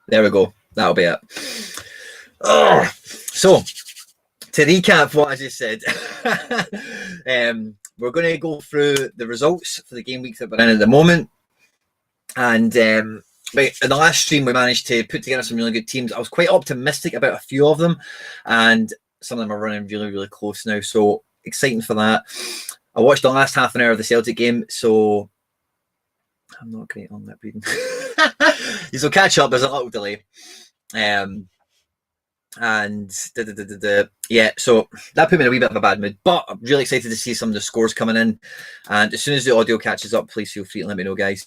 There we go. That'll be it. Oh, so to recap what I just said, we're going to go through the results for the game week that we're in at the moment. And in the last stream, we managed to put together some really good teams. I was quite optimistic about a few of them, and some of them are running really, really close now. So exciting for that. I watched the last half an hour of the Celtic game, so I'm not great on that reading. You'll catch up. There's a little delay. Yeah, so that put me in a wee bit of a bad mood, but I'm really excited to see some of the scores coming in, and as soon as the audio catches up, please feel free to let me know, guys.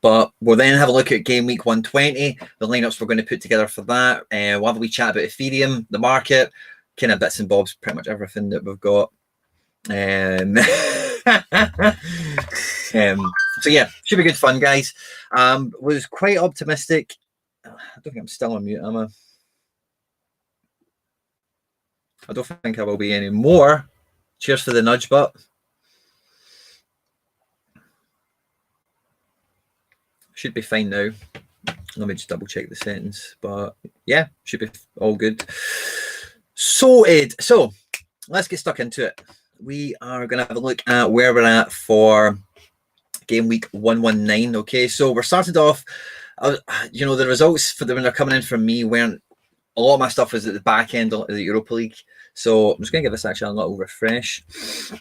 But we'll then have a look at game week 120, the lineups we're going to put together for that. We'll have a wee chat about Ethereum, the market, kind of bits and bobs, pretty much everything that we've got. So yeah, should be good fun, guys. Was quite optimistic. I don't think I'm still on mute, am I? I don't think I will be anymore. Cheers for the nudge, but should be fine now. Let me just double check the settings, but yeah, should be all good. So let's get stuck into it. We are going to have a look at where we're at for game week 119. Okay, so we're started off. The results for when they're coming in from me weren't. A lot of my stuff was at the back end of the Europa League, so I'm just going to give this actually a little refresh. So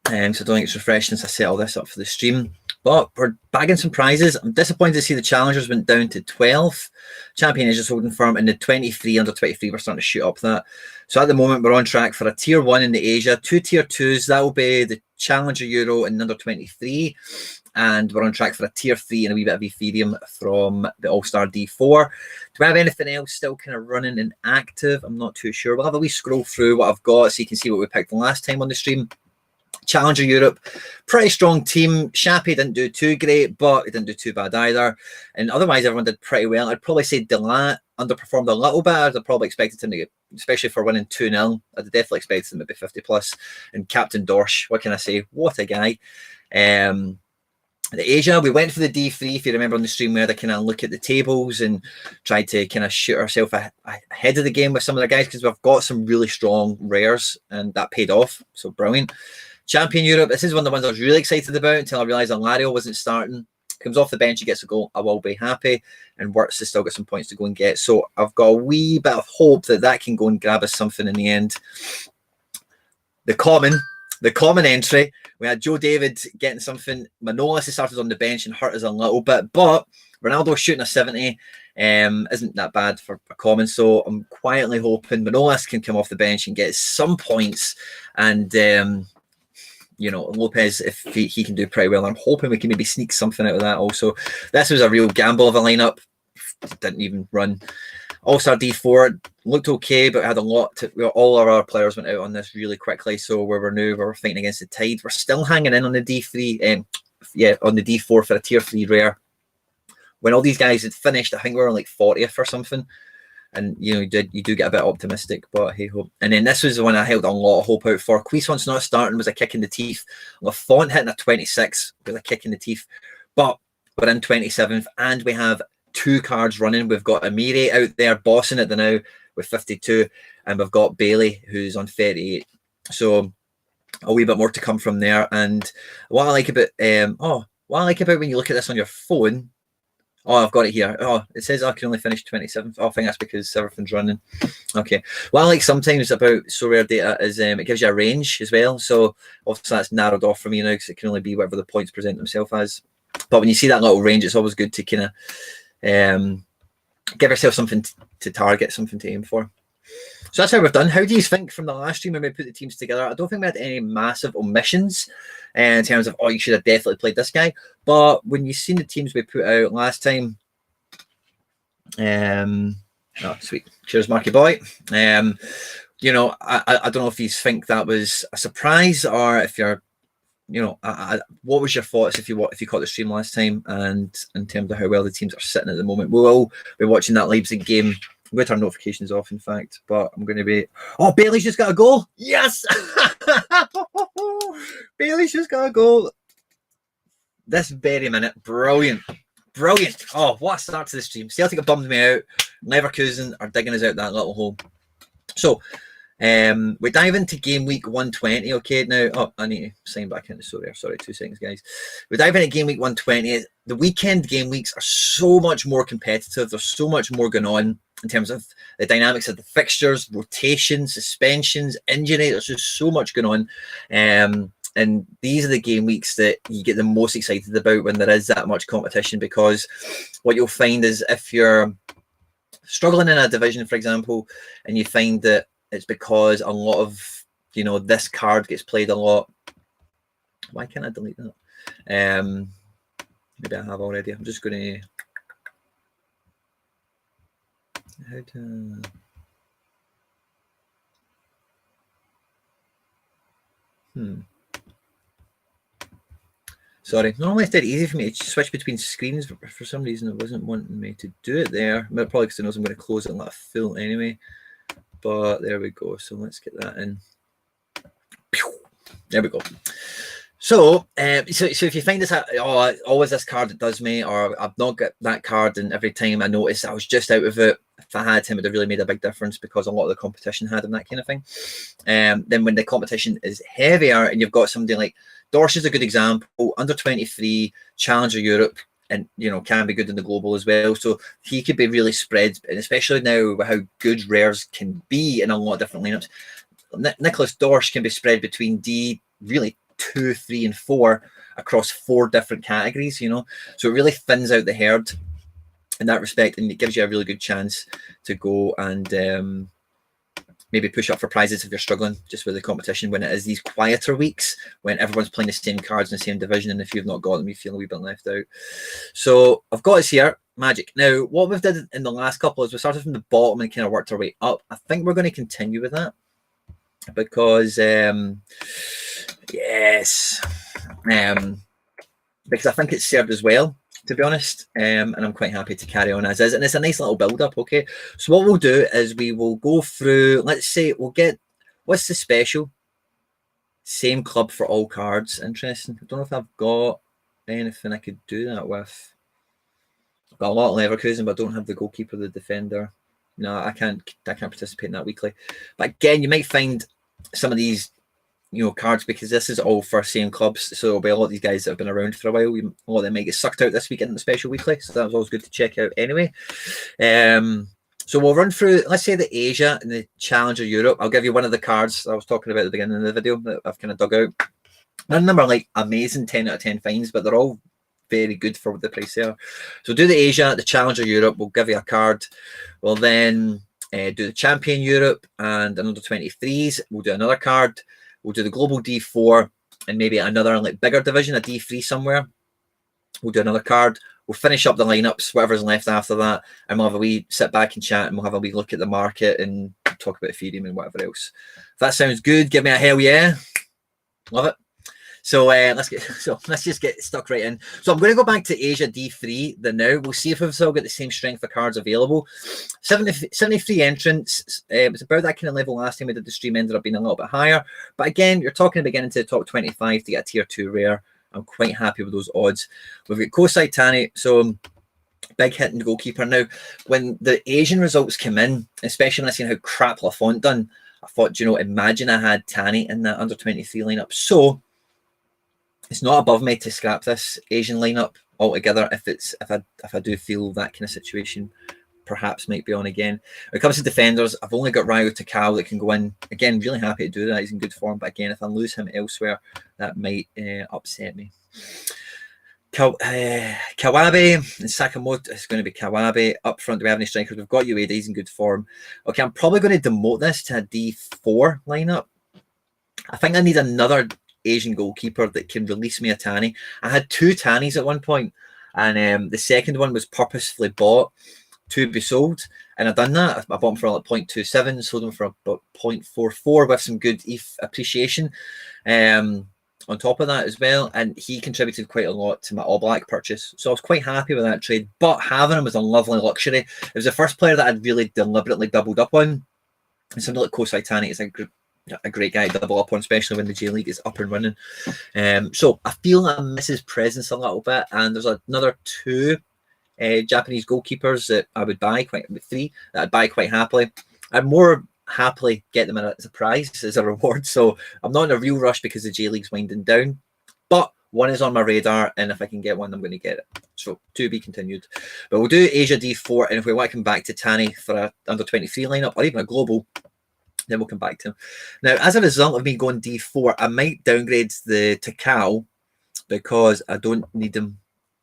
I don't think it's refreshed since I set all this up for the stream. But we're bagging some prizes. I'm disappointed to see the challengers went down to 12. Champion is just holding firm, and the 23 under 23 we're starting to shoot up that. So at the moment we're on track for a tier 1 in the Asia, 2 tier 2s. That will be the Challenger Euro and under 23. And we're on track for a tier 3 and a wee bit of Ethereum from the All-Star D4. Do we have anything else still kind of running and active? I'm not too sure. We'll have a wee scroll through what I've got so you can see what we picked last time on the stream. Challenger Europe, pretty strong team. Shappy didn't do too great, but he didn't do too bad either. And otherwise, everyone did pretty well. I'd probably say Delat underperformed a little bit. I'd probably expected him to get, especially for winning 2-0. I'd definitely expected him to be 50 plus. And Captain Dorsch, what can I say? What a guy. The Asia, we went for the D3. If you remember on the stream, we had a kind of look at the tables and tried to kind of shoot ourselves ahead of the game with some of the guys because we've got some really strong rares and that paid off. So brilliant. Champion Europe, this is one of the ones I was really excited about until I realised Alario wasn't starting. Comes off the bench, he gets a goal, I will be happy. And Wirtz has still got some points to go and get. So I've got a wee bit of hope that that can go and grab us something in the end. The common entry, we had Joe David getting something. Manolis has started on the bench and hurt us a little bit, but Ronaldo shooting a 70 isn't that bad for a common. So I'm quietly hoping Manolis can come off the bench and get some points. And Lopez, if he can do pretty well, I'm hoping we can maybe sneak something out of that also. This was a real gamble of a lineup. Didn't even run. All-Star D4 looked okay, but had a lot to. All our other players went out on this really quickly. So where we're new, we're fighting against the tide. We're still hanging in on the D3. On the D4 for a tier 3 rare. When all these guys had finished, I think we were like 40th or something. And you do get a bit optimistic, but hey ho. And then this was the one I held a lot of hope out for. Quison's not starting was a kick in the teeth. Lafont hitting a 26 with a kick in the teeth. But we're in 27th, and we have 2 cards running. We've got Amiri out there bossing it now with 52, and we've got Bailey who's on 38. So a wee bit more to come from there. And what I like about when you look at this on your phone. Oh, I've got it here. Oh, it says I can only finish 27th. Oh, I think that's because everything's running. Okay. Well, I like sometimes about SoRare data is it gives you a range as well. So obviously that's narrowed off for me now because it can only be whatever the points present themselves as. But when you see that little range, it's always good to kind of give yourself something to target, something to aim for. So that's how we've done. How do you think from the last stream when we put the teams together? I don't think we had any massive omissions in terms of, you should have definitely played this guy. But when you've seen the teams we put out last time, sweet. Cheers, Marky Boy. I don't know if you think that was a surprise or if you're, what was your thoughts if you caught the stream last time and in terms of how well the teams are sitting at the moment? We will be watching that Leipzig game. I'm going to turn notifications off, in fact, but I'm going to be... Oh, Bailey's just got a goal! Yes! Bailey's just got a goal. This very minute. Brilliant. Brilliant. Oh, what a start to the stream. Celtic have bummed me out. Leverkusen are digging us out that little hole. So, we dive into game week 120. Okay, now, oh, I need to sign back into SoRare. Sorry, 2 seconds, guys. We dive into game week 120. The weekend game weeks are so much more competitive. There's so much more going on in terms of the dynamics of the fixtures, rotation, suspensions, injury. There's just so much going on. And these are the game weeks that you get the most excited about when there is that much competition, because what you'll find is if you're struggling in a division, for example, and you find that it's because a lot of, you know, this card gets played a lot. Why can't I delete that? Maybe I have already. I'm just going to... Sorry, normally it's dead easy for me to switch between screens, but for some reason it wasn't wanting me to do it there. Probably because it knows I'm going to close it and let it fill anyway. But there we go. So let's get that in. There we go. So, so if you find this, oh, always this card that does me, or I've not got that card, and every time I notice I was just out of it, if I had him, it would have really made a big difference because a lot of the competition had him, that kind of thing. Then when the competition is heavier and you've got somebody like Dorsch is a good example, under 23, Challenger Europe, and you know, can be good in the global as well. So he could be really spread, and especially now with how good rares can be in a lot of different lineups. Nicholas Dorsch can be spread between D, really 2, 3, and 4 across 4 different categories, you know. So it really thins out the herd in that respect, and it gives you a really good chance to go and maybe push up for prizes if you're struggling just with the competition when it is these quieter weeks when everyone's playing the same cards in the same division, and if you've not got them, you feel a wee bit left out. So I've got us here, Magic. Now, what we've did in the last couple is we started from the bottom and kind of worked our way up. I think we're going to continue with that because, yes, because I think it's served as well, to be honest, and I'm quite happy to carry on as is, and it's a nice little build up. Okay, so what we'll do is we will go through, let's say we'll get, what's the special? Same club for all cards. Interesting. I don't know if I've got anything I could do that with. I've got a lot of Leverkusen, but I don't have the goalkeeper, the defender. No, I can't participate in that weekly. But again, you might find some of these, you know, cards, because this is all for same clubs, so there'll be a lot of these guys that have been around for a while. A lot of them might get sucked out this week in the special weekly, so that was always good to check out anyway. So we'll run through, let's say, the Asia and the Challenger Europe. I'll give you one of the cards I was talking about at the beginning of the video that I've kind of dug out. None of them are like amazing 10 out of 10 finds, but they're all very good for the price they are. So do the Asia, the Challenger Europe, we'll give you a card. We'll then do the Champion Europe and another 23s. We'll do another card. We'll do the global D4 and maybe another like bigger division, a D3 somewhere. We'll do another card. We'll finish up the lineups, whatever's left after that, and we'll have a wee sit back and chat, and we'll have a wee look at the market and talk about Ethereum and whatever else. If that sounds good, give me a hell yeah. Love it. So let's just get stuck right in. So I'm going to go back to Asia D3 now. We'll see if we've still got the same strength of cards available. 73 entrants. It was about that kind of level last time we did the stream. Ended up being a little bit higher. But again, you're talking about getting to the top 25 to get a tier 2 rare. I'm quite happy with those odds. We've got Kosai Tani. So big hitting goalkeeper. Now, when the Asian results came in, especially when I seen how crap Lafont done, I thought, you know, imagine I had Tani in that under 23 lineup. So it's not above me to scrap this Asian lineup altogether if I do feel that kind of situation perhaps might be on again. When it comes to defenders, I've only got Ryo Takao that can go in. Again, really happy to do that. He's in good form. But again, if I lose him elsewhere, that might upset me. Kawabe and Sakamoto is going to be Kawabe. Up front, do we have any strikers? We've got Ueda, he's in good form. Okay, I'm probably going to demote this to a D4 lineup. I think I need another Asian goalkeeper that can release me a Tani. I had 2 Tanis at one point, and the second one was purposefully bought to be sold, and I've done that. I bought them for like 0.27, sold them for about 0.44 with some good ETH appreciation on top of that as well, and he contributed quite a lot to my All Black purchase, so I was quite happy with that trade. But having him was a lovely luxury. It was the first player that I'd really deliberately doubled up on, and somebody like Kosai Tani is a great guy to double up on, especially when the J League is up and running. So I feel I miss his presence a little bit, and there's another 2 Japanese goalkeepers that I would buy, three that I'd buy quite happily. I'd more happily get them as a prize, as a reward. So I'm not in a real rush because the J League's winding down. But one is on my radar, and if I can get one, I'm going to get it. So to be continued. But we'll do Asia D4, and if we want to come back to Tani for a under-23 lineup or even a global, then we'll come back to him. Now, as a result of me going D4, I might downgrade the Takao because I don't need them.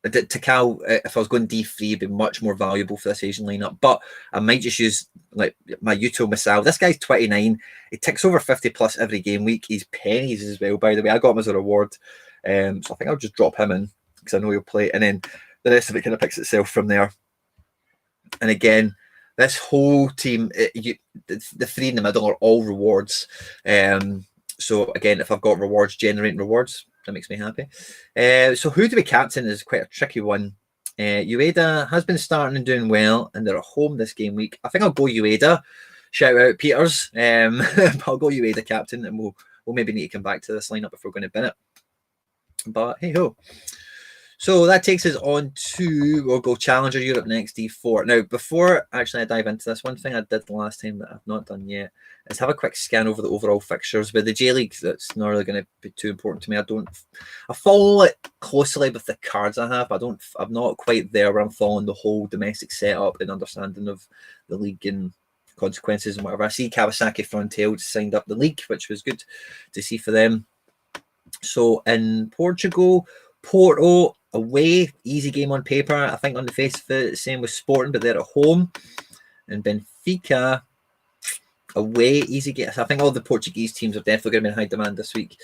Takao, if I was going D3, would be much more valuable for this Asian lineup. But I might just use like my Yuto Masao. This guy's 29. He ticks over 50 plus every game week. He's pennies as well, by the way. I got him as a reward. So I think I'll just drop him in because I know he'll play. And then the rest of it kind of picks itself from there. And again, this whole team, the three in the middle are all rewards. So again, if I've got rewards, generating rewards, that makes me happy. So who do we captain is quite a tricky one. Ueda has been starting and doing well, and they're at home this game week. I think I'll go Ueda. Shout out Peters. I'll go Ueda captain, and we'll maybe need to come back to this lineup if we're going to bin it. But hey ho. So that takes us on to, we'll go Challenger Europe next, D4. Now, before actually I dive into this, one thing I did the last time that I've not done yet is have a quick scan over the overall fixtures. With the J League, that's not really going to be too important to me. I follow it closely with the cards I have. I'm not quite there where I'm following the whole domestic setup and understanding of the league and consequences and whatever. I see Kawasaki Frontale signed up the league, which was good to see for them. So in Portugal, Porto away, easy game on paper. I think on the face of it, same with Sporting, but they're at home. And Benfica away, easy game. So I think all the Portuguese teams are definitely going to be in high demand this week.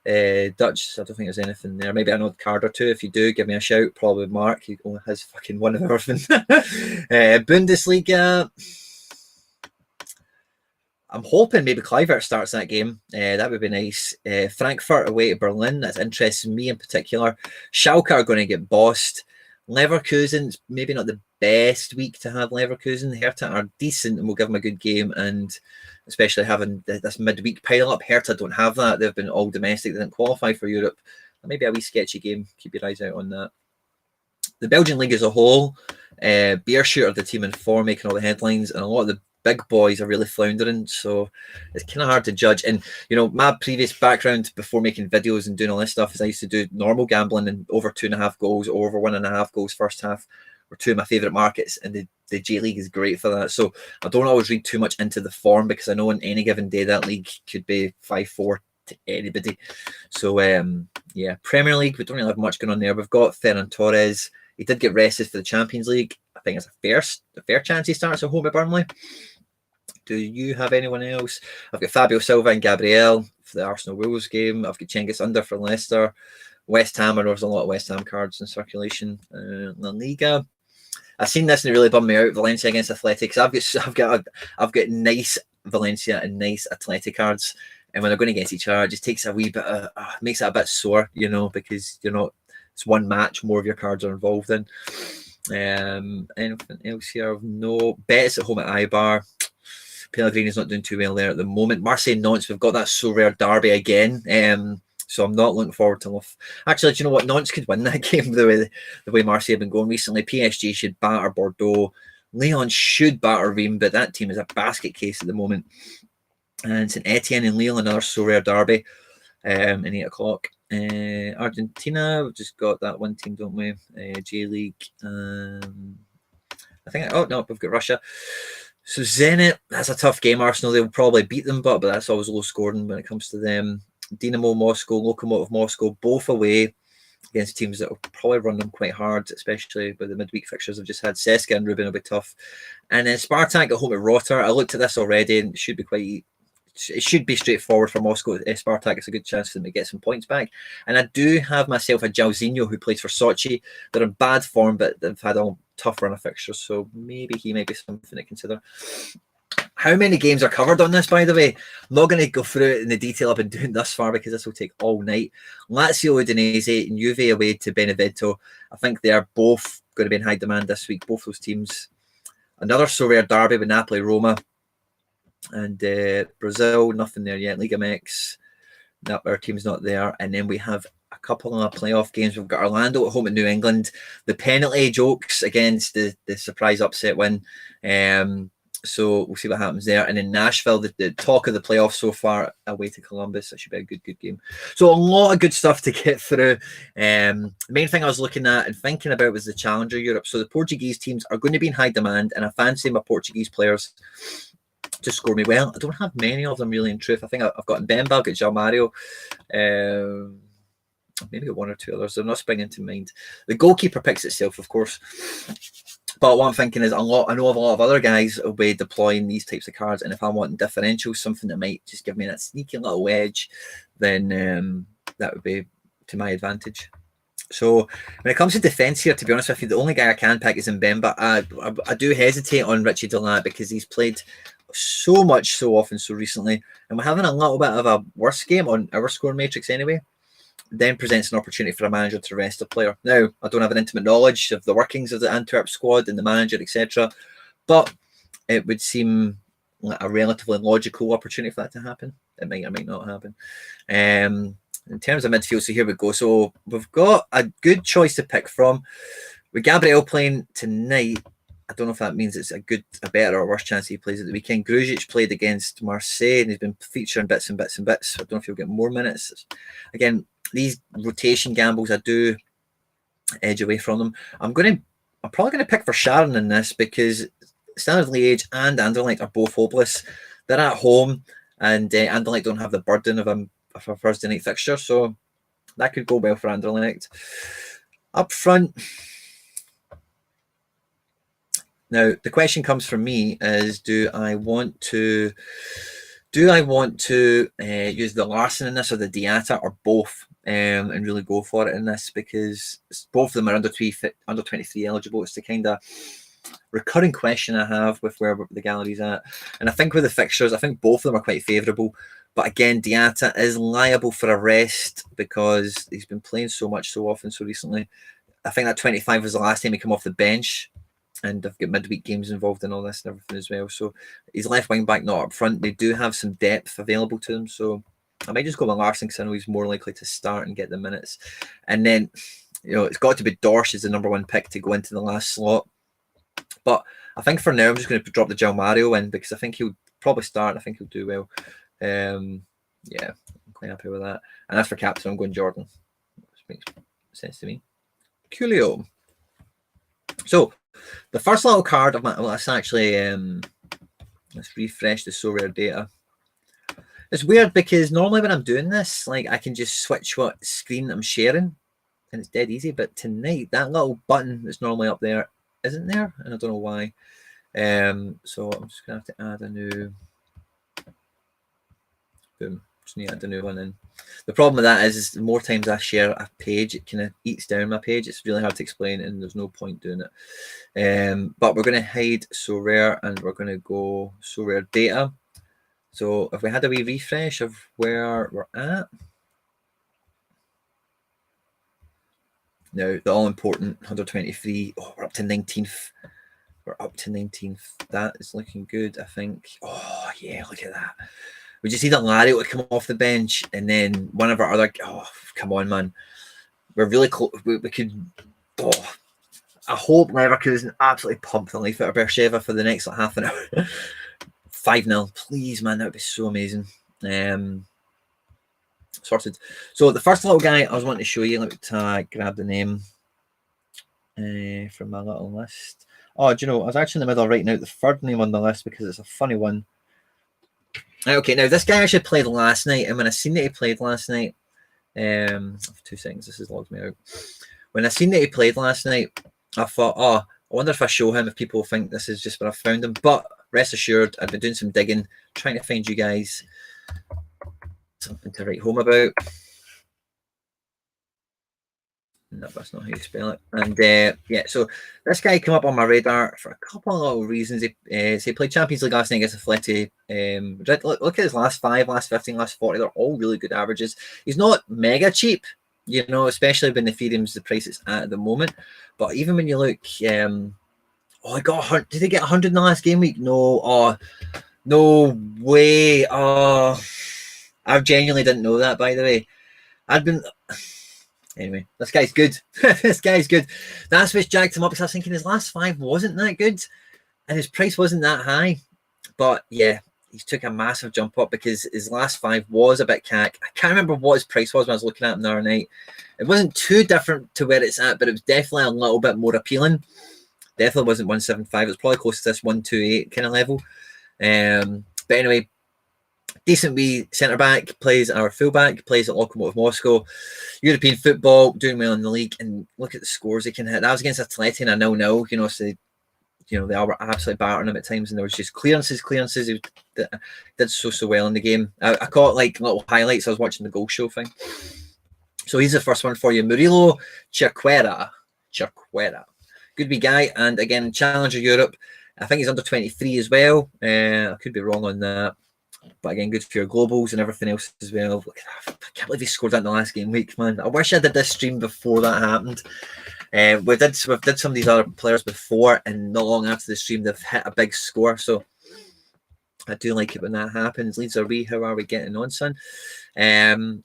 Dutch, I don't think there's anything there. Maybe an odd card or two. If you do, give me a shout. Probably Mark. He only has fucking one of everything. Bundesliga. I'm hoping maybe Kluivert starts that game. That would be nice. Frankfurt away to Berlin. That's interesting me in particular. Schalke are going to get bossed. Leverkusen's maybe not the best week to have Leverkusen. Hertha are decent and we'll give them a good game. And especially having this midweek pile up. Hertha don't have that. They've been all domestic. They didn't qualify for Europe. Maybe a wee sketchy game. Keep your eyes out on that. The Belgian league as a whole, Beerschot are the team in form, making all the headlines, and a lot of the big boys are really floundering, so it's kind of hard to judge. And you know, my previous background before making videos and doing all this stuff is I used to do normal gambling, and over 2.5 goals or over 1.5 goals first half were two of my favorite markets, and the J League is great for that. So I don't always read too much into the form because I know on any given day that league could be 5-4 to anybody. So yeah, Premier League, we don't really have much going on there. We've got Ferran Torres. He did get rested for the Champions League. I think it's a fair chance he starts at home at Burnley. Do you have anyone else? I've got Fabio Silva and Gabriel for the Arsenal Wolves game. I've got Cengiz Under for Leicester. West Ham, there's a lot of West Ham cards in circulation. La Liga. I've seen this and it really bummed me out. Valencia against Athletic. I've got nice Valencia and nice Athletic cards, and when they're going against each other, it just takes a wee bit of makes it a bit sore, you know, because you're not. It's one match, more of your cards are involved in. Anything else here? No. Betis at home at Eibar. Pellegrini's not doing too well there at the moment. Marseille Nantes, we've got that SoRare derby again. So I'm not looking forward to actually, do you know what? Nantes could win that game the way Marseille have been going recently. PSG should batter Bordeaux. Lyon should batter Reims, but that team is a basket case at the moment. And St Etienne and Lille, another SoRare derby in 8 o'clock. Argentina, we've just got that one team, don't we? J League. I think. Oh no, we've got Russia. So Zenit, that's a tough game. Arsenal, they'll probably beat them, but that's always low scoring when it comes to them. Dynamo Moscow, Lokomotiv Moscow, both away against teams that will probably run them quite hard, especially with the midweek fixtures I've just had. Seska and Rubin will be tough. And then Spartak at home at Rotor. I looked at this already and it should be straightforward for Moscow. Spartak, it's a good chance for them to get some points back. And I do have myself a Jairzinho who plays for Sochi. They're in bad form, but they've had a tough run of fixtures, so maybe he might be something to consider. How many games are covered on this, by the way? I'm not going to go through it in the detail I've been doing thus far because this will take all night. Lazio Udinese and Juve away to Benevento. I think they are both going to be in high demand this week, both those teams. Another SoRare derby with Napoli Roma. And Brazil, nothing there yet. Liga MX, our team's not there. And then we have a couple of playoff games. We've got Orlando at home at New England. The penalty jokes against the surprise upset win. So we'll see what happens there. And in Nashville, the talk of the playoffs so far, away to Columbus. That should be a good game. So a lot of good stuff to get through. The main thing I was looking at and thinking about was the Challenger Europe. So the Portuguese teams are going to be in high demand, and I fancy my Portuguese players to score me well. I don't have many of them really, in truth. I think I've got Mbemba, I've got João Mario, maybe got one or two others. They're not springing to mind. The goalkeeper picks itself, of course. But what I'm thinking is I know of a lot of other guys will be deploying these types of cards, and if I'm wanting differentials, something that might just give me that sneaky little edge, then that would be to my advantage. So when it comes to defence here, to be honest with you, the only guy I can pick is Mbemba. I do hesitate on Richie Delat because he's played so much so often so recently, and we're having a little bit of a worse game on our score matrix anyway. Then presents an opportunity for a manager to rest a player. Now, I don't have an intimate knowledge of the workings of the Antwerp squad and the manager, etc., but it would seem like a relatively logical opportunity for that to happen. It might or might not happen. In terms of midfield, so here we go. So we've got a good choice to pick from. With Gabriel playing tonight, I don't know if that means it's a better or worse chance he plays at the weekend. Grujic played against Marseille and he's been featuring bits and bits. I don't know if he'll get more minutes. Again, these rotation gambles, I do edge away from them. I'm probably going to pick for Sharon in this because Standard Liège and Anderlecht are both hopeless. They're at home, and Anderlecht don't have the burden of a Thursday night fixture, so that could go well for Anderlecht. Up front, now the question comes from me is: do I want to use the Larson in this or the Diatta or both? And really go for it in this because both of them are under 23 eligible. It's the kind of recurring question I have with where the gallery's at. And I think with the fixtures, I think both of them are quite favourable. But again, Diatta is liable for a rest because he's been playing so much so often so recently. I think that 25 was the last time he came off the bench. And I've got midweek games involved in all this and everything as well. So he's left wing back, not up front. They do have some depth available to them. So I might just go with Larson because I know he's more likely to start and get the minutes. And then, it's got to be Dorsch as the number one pick to go into the last slot. But I think for now, I'm just going to drop the João Mario in because I think he'll probably start. I think he'll do well. Yeah, I'm quite happy with that. And as for captain, I'm going Jordan, which makes sense to me. Coolio. So the first little card of my, let's actually, let's refresh the SoRare data. It's weird because normally when I'm doing this, like I can just switch what screen I'm sharing and it's dead easy. But tonight, that little button that's normally up there isn't there. And I don't know why. So I'm just going to have to add a new, boom, just need to add a new one in. The problem with that is the more times I share a page, it kind of eats down my page. It's really hard to explain and there's no point doing it. But we're going to hide SoRare and we're going to go SoRare data. So if we had a wee refresh of where we're at. Now, the all-important 123. Oh, we're up to 19th. We're up to 19th. That is looking good, I think. Oh, yeah, look at that. We just see that Larry would come off the bench and then one of our other... Oh, come on, man. We're really close. We could... Oh, I hope Leverkusen absolutely pump the life out of Beersheva for the next half an hour. 5-0, please, man. That would be so amazing. Sorted. So the first little guy I was wanting to show you, let me grab the name from my little list. Oh, do you know, I was actually in the middle of writing out the third name on the list because it's a funny one. Okay, now this guy actually played last night, and when I seen that he played last night, 2 seconds, this has logged me out. When I seen that he played last night, I thought, oh, I wonder if I show him if people think this is just where I found him. But rest assured, I've been doing some digging, trying to find you guys something to write home about. No, that's not how you spell it. And yeah, so this guy came up on my radar for a couple of little reasons. He played Champions League last night against Atleti. Look at his last 5, last 15, last 40. They're all really good averages. He's not mega cheap, you know, especially when Ethereum's the price it's at the moment. But even when you look, oh, I got did he get 100 in the last game week? No, oh, no way. Oh, I genuinely didn't know that, by the way. Anyway, this guy's good. This guy's good. That's what's jacked him up because I was thinking his last 5 wasn't that good and his price wasn't that high. But yeah, he's took a massive jump up because his last 5 was a bit cack. I can't remember what his price was when I was looking at him the other night. It wasn't too different to where it's at, but it was definitely a little bit more appealing. Definitely wasn't 175. It was probably close to this 128 kind of level. But anyway, decent wee centre back, plays our fullback, plays at Lokomotiv Moscow. European football, doing well in the league, and look at the scores he can hit. That was against Atleti in a 0-0, you know, so they all were absolutely battering him at times, and there was just clearances. He did so well in the game. I caught like little highlights. I was watching the goal show thing. So he's the first one for you. Murilo Cerquera. Good wee guy, and again, Challenger Europe. I think he's under 23 as well. I could be wrong on that. But again, good for your globals and everything else as well. I can't believe he scored that in the last game week, man. I wish I did this stream before that happened. We've did some of these other players before, and not long after the stream, they've hit a big score. So I do like it when that happens. Leeds are we? How are we getting on, son?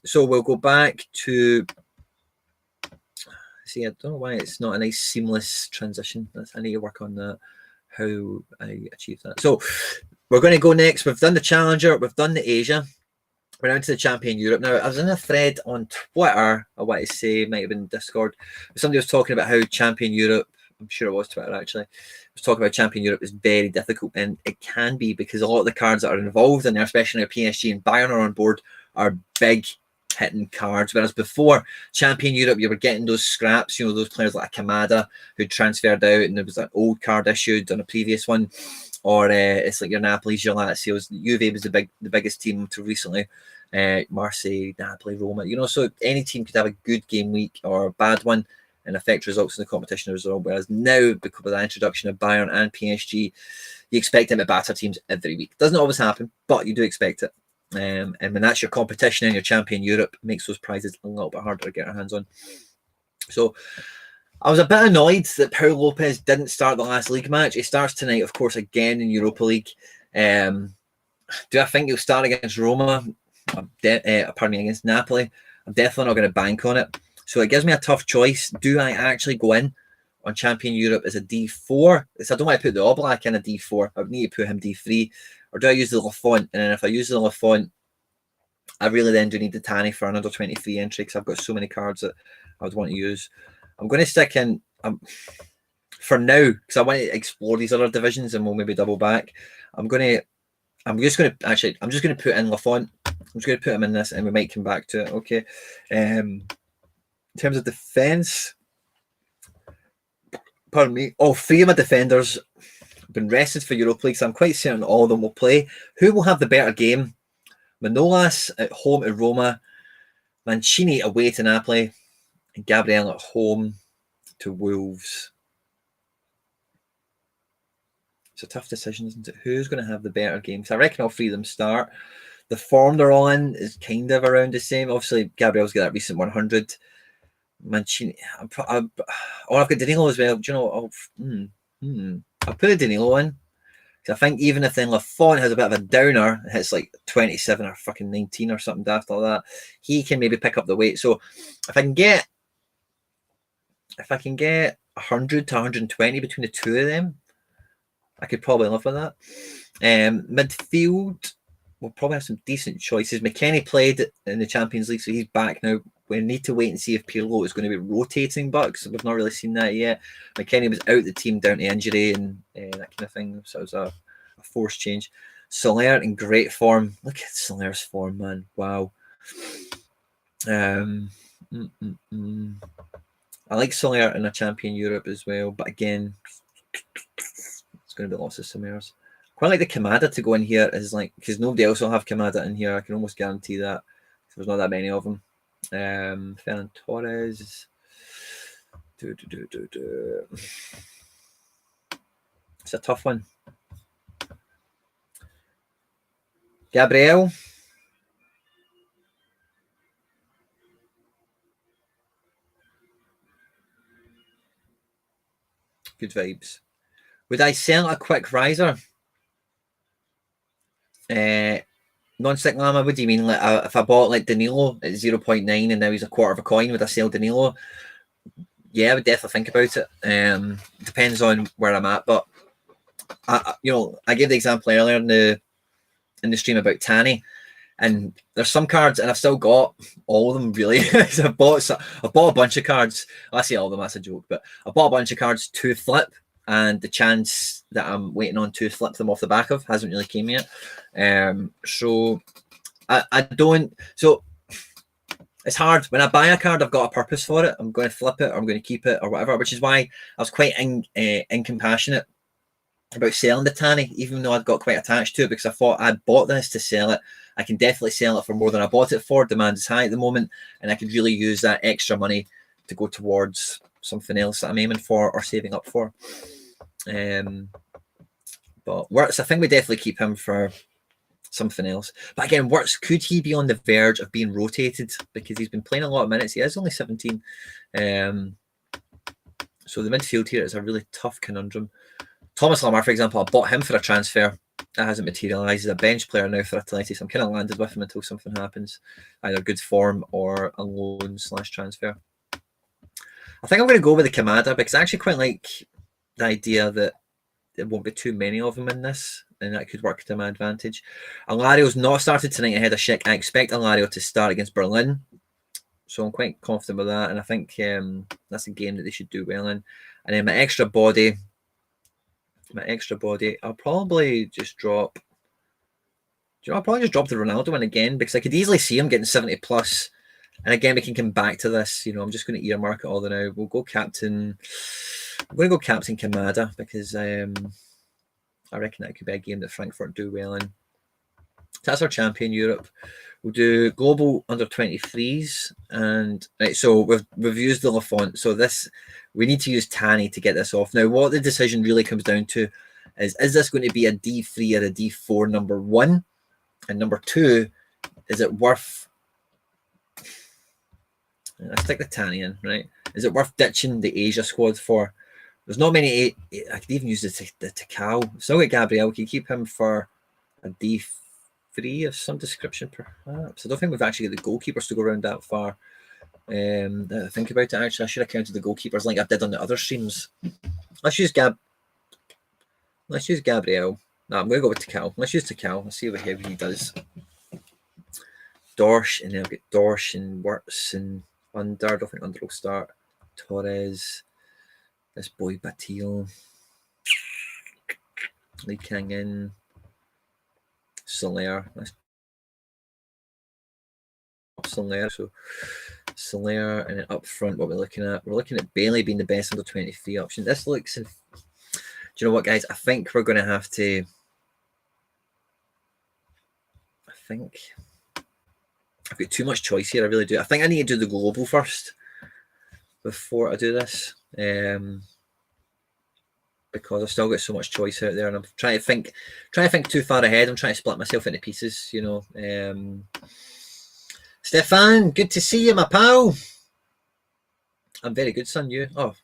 So we'll go back to. See, I don't know why it's not a nice seamless transition. I need to work on that. How I achieve that. So we're going to go next. We've done the Challenger. We've done the Asia. We're down to the Champion Europe. Now, I was in a thread on Twitter, I want to say, might have been Discord. Somebody was talking about how Champion Europe, I'm sure it was Twitter actually, was talking about Champion Europe is very difficult. And it can be because a lot of the cards that are involved in there, especially now PSG and Bayern are on board, are big hitting cards. Whereas before Champion Europe, you were getting those scraps, you know, those players like Kamada who transferred out and there was an old card issued on a previous one. Or it's like your Napoli's, your Lazios. Juve was the biggest team to recently. Marseille, Napoli, Roma. You know, so any team could have a good game week or a bad one and affect results in the competition as well. Whereas now, because of the introduction of Bayern and PSG, you expect them to batter teams every week. Doesn't always happen, but you do expect it. And when that's your competition in your Champion Europe, it makes those prizes a little bit harder to get our hands on. So I was a bit annoyed that Pau Lopez didn't start the last league match. He starts tonight, of course, again in Europa League. Do I think he'll start against Roma? Against Napoli? I'm definitely not going to bank on it. So it gives me a tough choice. Do I actually go in on Champion Europe as a D4? So I don't want to put the Oblak in a D4. I would need to put him D3. Or do I use the Lafont? And then if I use the Lafont, I really then do need the Tanny for another 23 entry because I've got so many cards that I would want to use. I'm going to stick in for now because I want to explore these other divisions and we'll maybe double back. I'm just going to put in Lafont. I'm just going to put him in this and we might come back to it. Okay. In terms of defense, pardon me, all 3 of my defenders have been rested for Europa League, so I'm quite certain all of them will play. Who will have the better game? Manolas at home to Roma, Mancini away to Napoli, and Gabriel at home to Wolves. It's a tough decision, isn't it? Who's going to have the better game? So I reckon all 3 of them start. The form they're all in is kind of around the same. Obviously, Gabriel's got that recent 100. Mancini. I've got Danilo as well. Do you know? I'll put a Danilo in. I think even if then Lafont has a bit of a downer, hits like 27 or fucking 19 or something daft like that, he can maybe pick up the weight. So if I can get 100 to 120 between the 2 of them, I could probably live with that. Midfield, we'll probably have some decent choices. McKennie played in the Champions League, so he's back now. We need to wait and see if Pirlo is going to be rotating back, because we've not really seen that yet. McKennie was out the team down to injury and that kind of thing, so it was a forced change. SoRare in great form. Look at SoRare's form, man. Wow. I like SoRare in a Champion Europe as well, but again, it's going to be lots of Samaras. Quite like the Kamada to go in here is like, because nobody else will have Kamada in here. I can almost guarantee that. There's not that many of them. Ferran Torres. It's a tough one. Gabriel. Good vibes. Would I sell a quick riser? Non-stick llama, what do you mean? Like, if I bought like Danilo at 0.9 and now he's a quarter of a coin, would I sell Danilo? Yeah, I would definitely think about it. Depends on where I'm at, but I gave the example earlier in the stream about Tanny, and there's some cards, and I've still got all of them really. I've bought a bunch of cards. I say all of them, that's a joke, but I bought a bunch of cards to flip, and the chance that I'm waiting on to flip them off the back of hasn't really came yet. So I don't. So it's hard when I buy a card. I've got a purpose for it. I'm going to flip it, or I'm going to keep it, or whatever. Which is why I was quite incompassionate about selling the Tanny, even though I'd got quite attached to it, because I thought I'd bought this to sell it. I can definitely sell it for more than I bought it for. Demand is high at the moment, and I could really use that extra money to go towards something else that I'm aiming for or saving up for. But Wirtz, I think we definitely keep him for something else. But again, Wirtz, could he be on the verge of being rotated? Because he's been playing a lot of minutes. He is only 17. So the midfield here is a really tough conundrum. Thomas Lamar, for example, I bought him for a transfer. That hasn't materialised. He's a bench player now for Athletics. I'm kind of landed with him until something happens, either good form or a loan/transfer. I think I'm going to go with the Kamada because I actually quite like the idea that there won't be too many of them in this, and that could work to my advantage. Alario's not started tonight ahead of Schick. I expect Alario to start against Berlin, so I'm quite confident with that, and I think that's a game that they should do well in. And then my extra body, I'll probably just drop. I'll probably just drop the Ronaldo one again because I could easily see him getting 70 plus. And again, we can come back to this. I'm just going to earmark it all now. We'll go captain. I'm going to go captain Kamada because I reckon that could be a game that Frankfurt do well in. So that's our champion Europe. We'll do global under 23s, and right. So we've used the Lafont. So we need to use Tanny to get this off. Now, what the decision really comes down to is this going to be a D3 or a D4 number one, and number two, is it worth? Let's stick the Tanny in, right? Is it worth ditching the Asia squad for? There's not many. I could even use the Takao. Still got Gabriel. Can keep him for a D3 of some description, perhaps. I don't think we've actually got the goalkeepers to go around that far. Think about it. Actually, I should have counted the goalkeepers like I did on the other streams. Let's use Gabriel. No, I'm going to go with Takao. Let's use Takao. Let's see how he does. Dorsch, and then I've got Dorsch and Wirtz and Under. I don't think Under will start. Torres. This boy Batil. Lee Kang in. SoRare. SoRare. So SoRare, and then up front, what we're looking at? We're looking at Bailey being the best under 23 option. This looks. Do you know what, guys? I think we're going to have to. I think I've got too much choice here. I really do. I think I need to do the global first before I do this. Because I've still got so much choice out there, and I'm trying to think too far ahead. I'm trying to split myself into pieces, Stefan, good to see you, my pal. I'm very good, son. You? Oh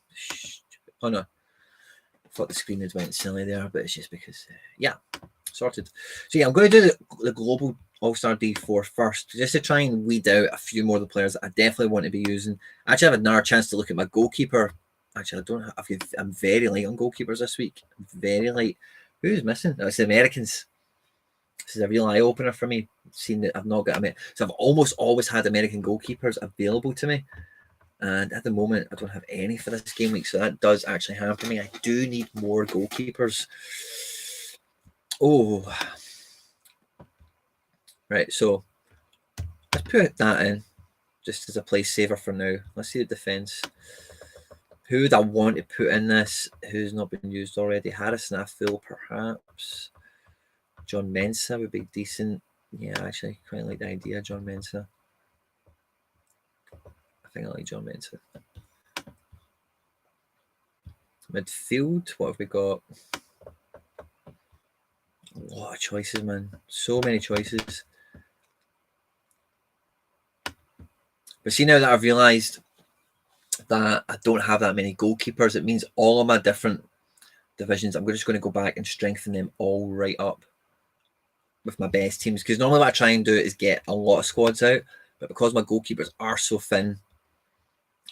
no. I thought the screen had went silly there, but it's just because, sorted. So yeah, I'm going to do the global All-Star D4 first, just to try and weed out a few more of the players that I definitely want to be using. Actually, I have another chance to look at my goalkeeper. Actually, I'm very light on goalkeepers this week. I'm very light. Who's missing? No, it's the Americans. This is a real eye-opener for me, seeing that I've not got so I've almost always had American goalkeepers available to me. And at the moment, I don't have any for this game week, so that does actually hamper me. I do need more goalkeepers. Oh. Right, so let's put that in, just as a place saver for now. Let's see the defence. Who would I want to put in this? Who's not been used already? Harrison Affil, perhaps. John Mensah would be decent. Yeah, actually, quite like the idea, John Mensah. I think I like John Mensah. Midfield, what have we got? A lot of choices, man. So many choices. But see, now that I've realised that I don't have that many goalkeepers, it means all of my different divisions, I'm just going to go back and strengthen them all right up. with my best teams, because normally what I try and do is get a lot of squads out, but because my goalkeepers are so thin,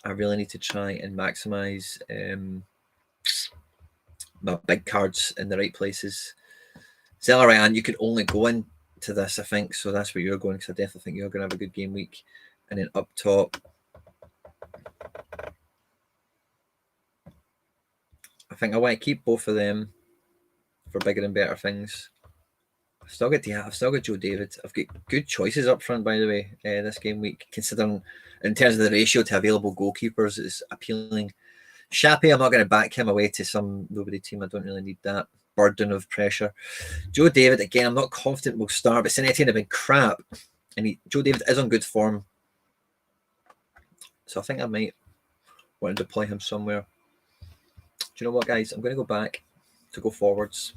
I really need to try and maximise my big cards in the right places. Zelarayan, you could only go into this, I think, so that's where you're going, because I definitely think you're going to have a good game week. And then up top, I think I want to keep both of them for bigger and better things. I've still got Joe David. I've got good choices up front, by the way, this game week, considering in terms of the ratio to available goalkeepers is appealing. Shappy, I'm not going to back him away to some nobody team. I don't really need that burden of pressure. Joe David, again, I'm not confident will start, but Sinetti have been crap, and Joe David is on good form, so I think I might want to deploy him somewhere. Do you know what, guys? I'm going to go back to go forwards.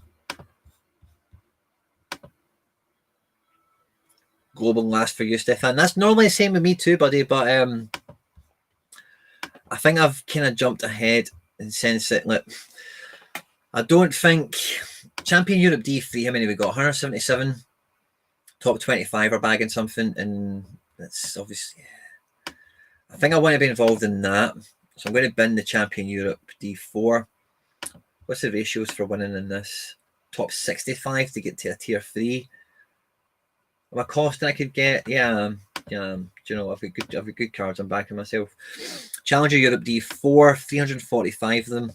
Global last for you, Stefan. That's normally the same with me too, buddy, but I think I've kind of jumped ahead in the sense that, look, I don't think Champion Europe D3, how many we got? 177. Top 25 are bagging something, and that's obviously, yeah. I think I want to be involved in that, so I'm going to bin the Champion Europe D4. What's the ratios for winning in this? Top 65 to get to a tier 3. Am I costing I could get? Yeah. Do you know, I've got good cards. I'm backing myself. Challenger Europe D4, 345 of them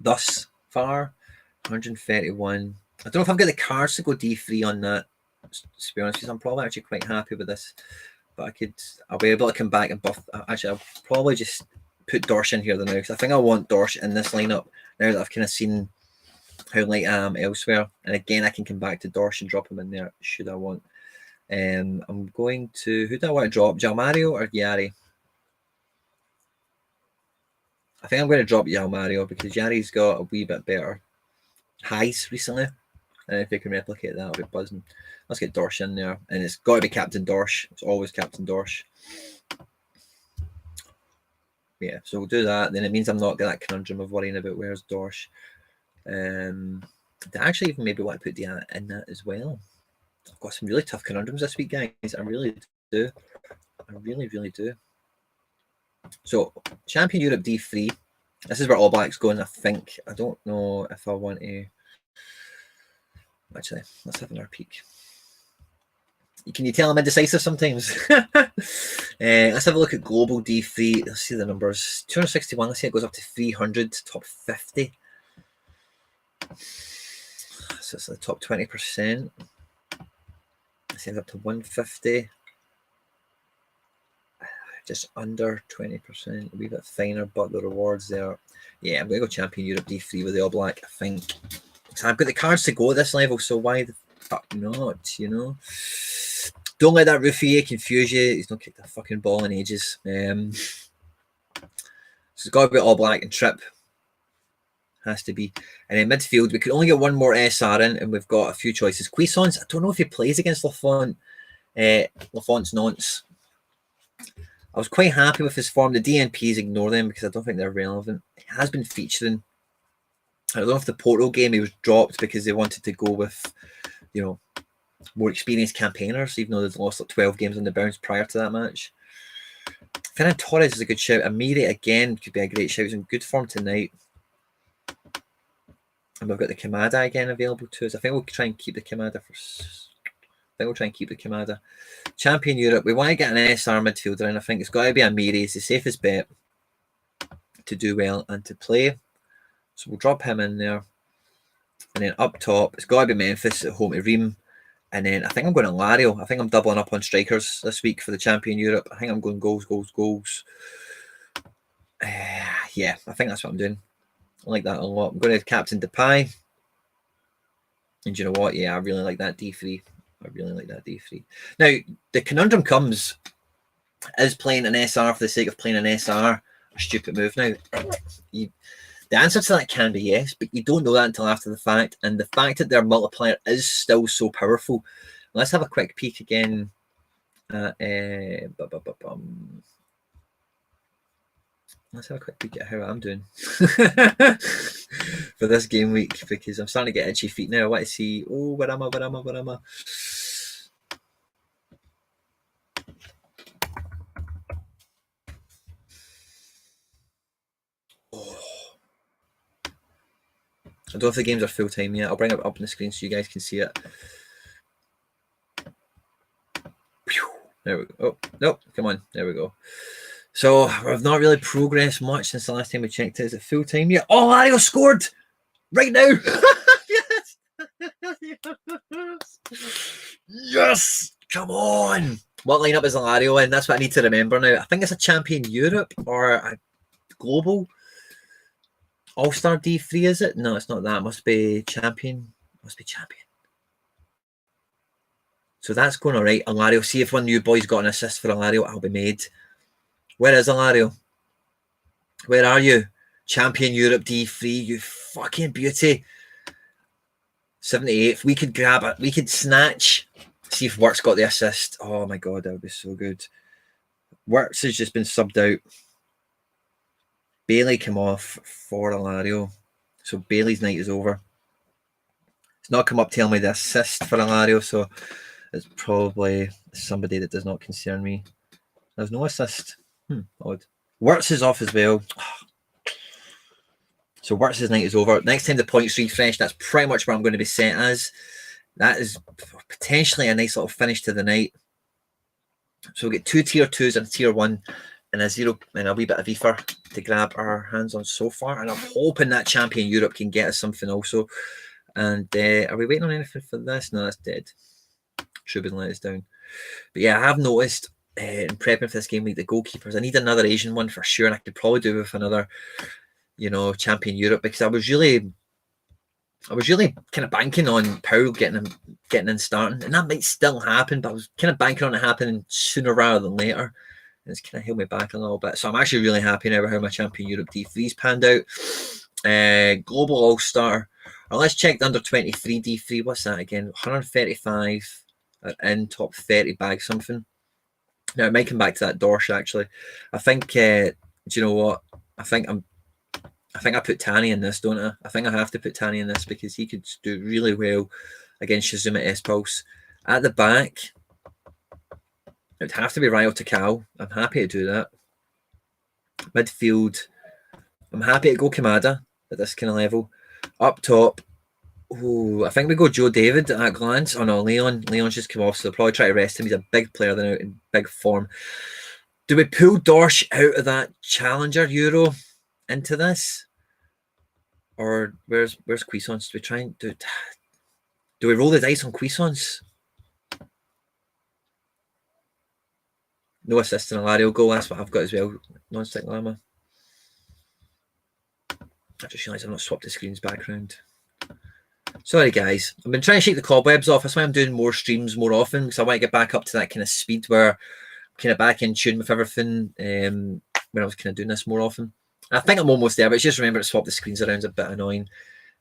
thus far. 131. I don't know if I've got the cards to go D3 on that, to be honest, because I'm probably actually quite happy with this. But I'll be able to come back and buff. Actually, I'll probably just put Dorsch in here now, because I think I want Dorsch in this lineup now that I've kind of seen how light I am elsewhere. And again, I can come back to Dorsch and drop him in there should I want. I'm going to, who do I want to drop? Jalmario or Yari? I think I'm going to drop Jalmario because Yari's got a wee bit better highs recently. And if they can replicate that, I'll be buzzing. Let's get Dorsch in there. And it's got to be Captain Dorsch. It's always Captain Dorsch. Yeah, so we'll do that. Then it means I'm not got that conundrum of worrying about where's Dorsch. I actually even maybe want to put Diana in that as well. I've got some really tough conundrums this week, guys. I really do. I really, really do. So, Champion Europe D3. This is where All Black's going, I think. I don't know if I want to... Actually, let's have another peek. Can you tell I'm indecisive sometimes? Let's have a look at Global D3. Let's see the numbers. 261. Let's see it goes up to 300. Top 50. So it's the top 20%. Let's see it up to 150. Just under 20%. A wee bit finer, but the rewards there. Yeah, I'm going to go Champion Europe D3 with the All Black, I think. So I've got the cards to go at this level, so why the fuck not, you know? Don't let that Ruffier confuse you. He's not kicked a fucking ball in ages. So it's got to be All Black and Trip. Has to be. And in midfield, we could only get one more SR in, and we've got a few choices. Cuisance, I don't know if he plays against Lafont. Lafont's nonce. I was quite happy with his form. The DNPs, ignore them because I don't think they're relevant. He has been featuring. I don't know if the Porto game he was dropped because they wanted to go with, you know, more experienced campaigners, even though they'd lost like 12 games on the bounce prior to that match. Ferran Torres is a good shout. Amiri again could be a great shout. He's in good form tonight. And we've got the Kamada again available to us. I think we'll try and keep the Kamada for. I think we'll try and keep the Kamada. Champion Europe. We want to get an SR midfielder, and I think it's got to be Amiri. It's the safest bet to do well and to play. So we'll drop him in there. And then up top, it's got to be Memphis at home to Ream. And then I think I'm going to Lario. I think I'm doubling up on strikers this week for the Champion Europe. I think I'm going goals. Yeah, I think that's what I'm doing. I like that a lot. I'm going to Captain Depay. And you know what? Yeah, I really like that D3. I really like that D3. Now, the conundrum comes, is playing an SR for the sake of playing an SR a stupid move? Now, the answer to that can be yes, but you don't know that until after the fact. And the fact that their multiplier is still so powerful. Let's have a quick peek again. Let's let's have a quick peek at how I'm doing for this game week, because I'm starting to get itchy feet now. I want to see, oh, where am I? Oh. I don't know if the games are full time yet. I'll bring it up on the screen so you guys can see it. There we go. Oh, nope, come on. There we go. So I've not really progressed much since the last time we checked it. Is it full time yet? Oh, Lario scored right now. Yes. Yes. Come on. What lineup is Lario in? That's what I need to remember now. I think it's a Champion Europe or a Global All-Star D3, is it? No, it's not that. It must be Champion. So that's going all right. Alario, see if one new boy's got an assist for Alario, I'll be made. Where is Alario? Where are you? Champion Europe D3, you fucking beauty. 78th. We could grab it. We could snatch. See if Work's got the assist. Oh my God, that would be so good. Works has just been subbed out. Bailey came off for Alario. So Bailey's night is over. It's not come up telling me the assist for Alario, so it's probably somebody that does not concern me. There's no assist. Odd. Works is off as well. So Works' night is over. Next time the points refresh, that's pretty much where I'm going to be set as. That is potentially a nice little finish to the night. So we'll get 2 tier 2s and a tier 1 and a 0 and a wee bit of ether to grab our hands on so far. And I'm hoping that Champion Europe can get us something also. And are we waiting on anything for this? No, that's dead. Should have been let us down. But yeah, I have noticed in prepping for this game week, the goalkeepers, I need another Asian one for sure. And I could probably do with another, Champion Europe, because I was really kind of banking on Powell getting in starting, and that might still happen, but I was kind of banking on it happening sooner rather than later, and it's kind of held me back a little bit. So I'm actually really happy now with how my Champion Europe D3's panned out. Global All-Star, or let's check the under 23 D3. What's that again? 135 in top 30 bag something. Now it might come back to that Dorsch actually. I think. Do you know what? I think I put Tani in this, don't I? I think I have to put Tani in this because he could do really well against Shizuma S-Pulse. At the back, it would have to be Ryo Takao. I'm happy to do that. Midfield, I'm happy to go Kamada at this kind of level. Up top, I think we go Joe David at glance. Oh no, Leon's just come off, so they'll probably try to rest him. He's a big player then, out in big form. Do we pull Dorsch out of that Challenger Euro into this? Or where's Cuisance? Do we try and do we roll the dice on Cuisance? No assist in a Lario goal. That's what I've got as well. Non-stick llama. I just realised I've not swapped the screen's background. Sorry guys. I've been trying to shake the cobwebs off. That's why I'm doing more streams more often, because I want to get back up to that kind of speed where I'm kind of back in tune with everything when I was kind of doing this more often. I think I'm almost there, but just remember to swap the screens around. It's a bit annoying.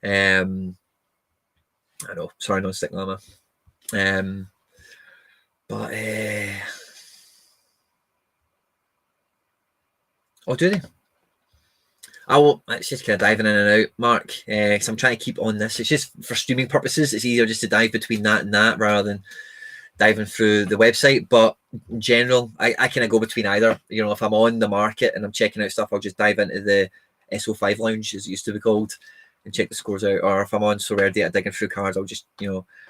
I know. Sorry, non-stick llama. But oh, do they? I will. It's just kind of diving in and out, Mark. Because I'm trying to keep on this. It's just for streaming purposes. It's easier just to dive between that and that rather than diving through the website. But in general, I kind of go between either. If I'm on the market and I'm checking out stuff, I'll just dive into the SO5 lounge, as it used to be called, and check the scores out. Or if I'm on SoRare data digging through cards, I'll just,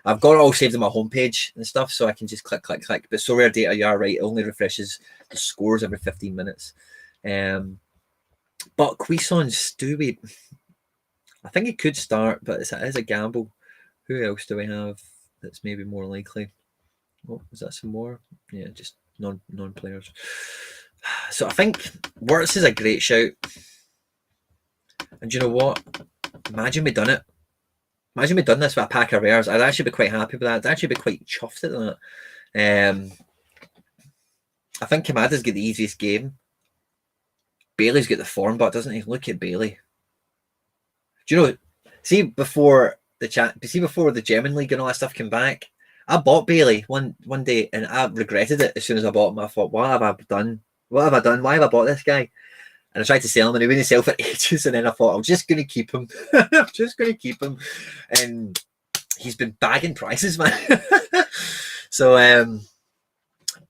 I've got it all saved on my homepage and stuff, so I can just click. But SoRare data, you are right, it only refreshes the scores every 15 minutes. But Cuisance, I think it could start, but it is a gamble. Who else do we have that's maybe more likely? Oh, is that some more? Yeah, just non-players. So I think Wirtz is a great shout. And you know what? Imagine we done it. Imagine we done this with a pack of rares. I'd actually be quite happy with that. I'd actually be quite chuffed at that. I think Kamada's got the easiest game. Bailey's got the form, but doesn't he? Look at Bailey. Do you know? See before the German League and all that stuff came back, I bought Bailey one day and I regretted it as soon as I bought him. I thought, what have I done? What have I done? Why have I bought this guy? And I tried to sell him and he wouldn't sell for ages. And then I thought, I'm just going to keep him. I'm just going to keep him. And he's been bagging prices, man. So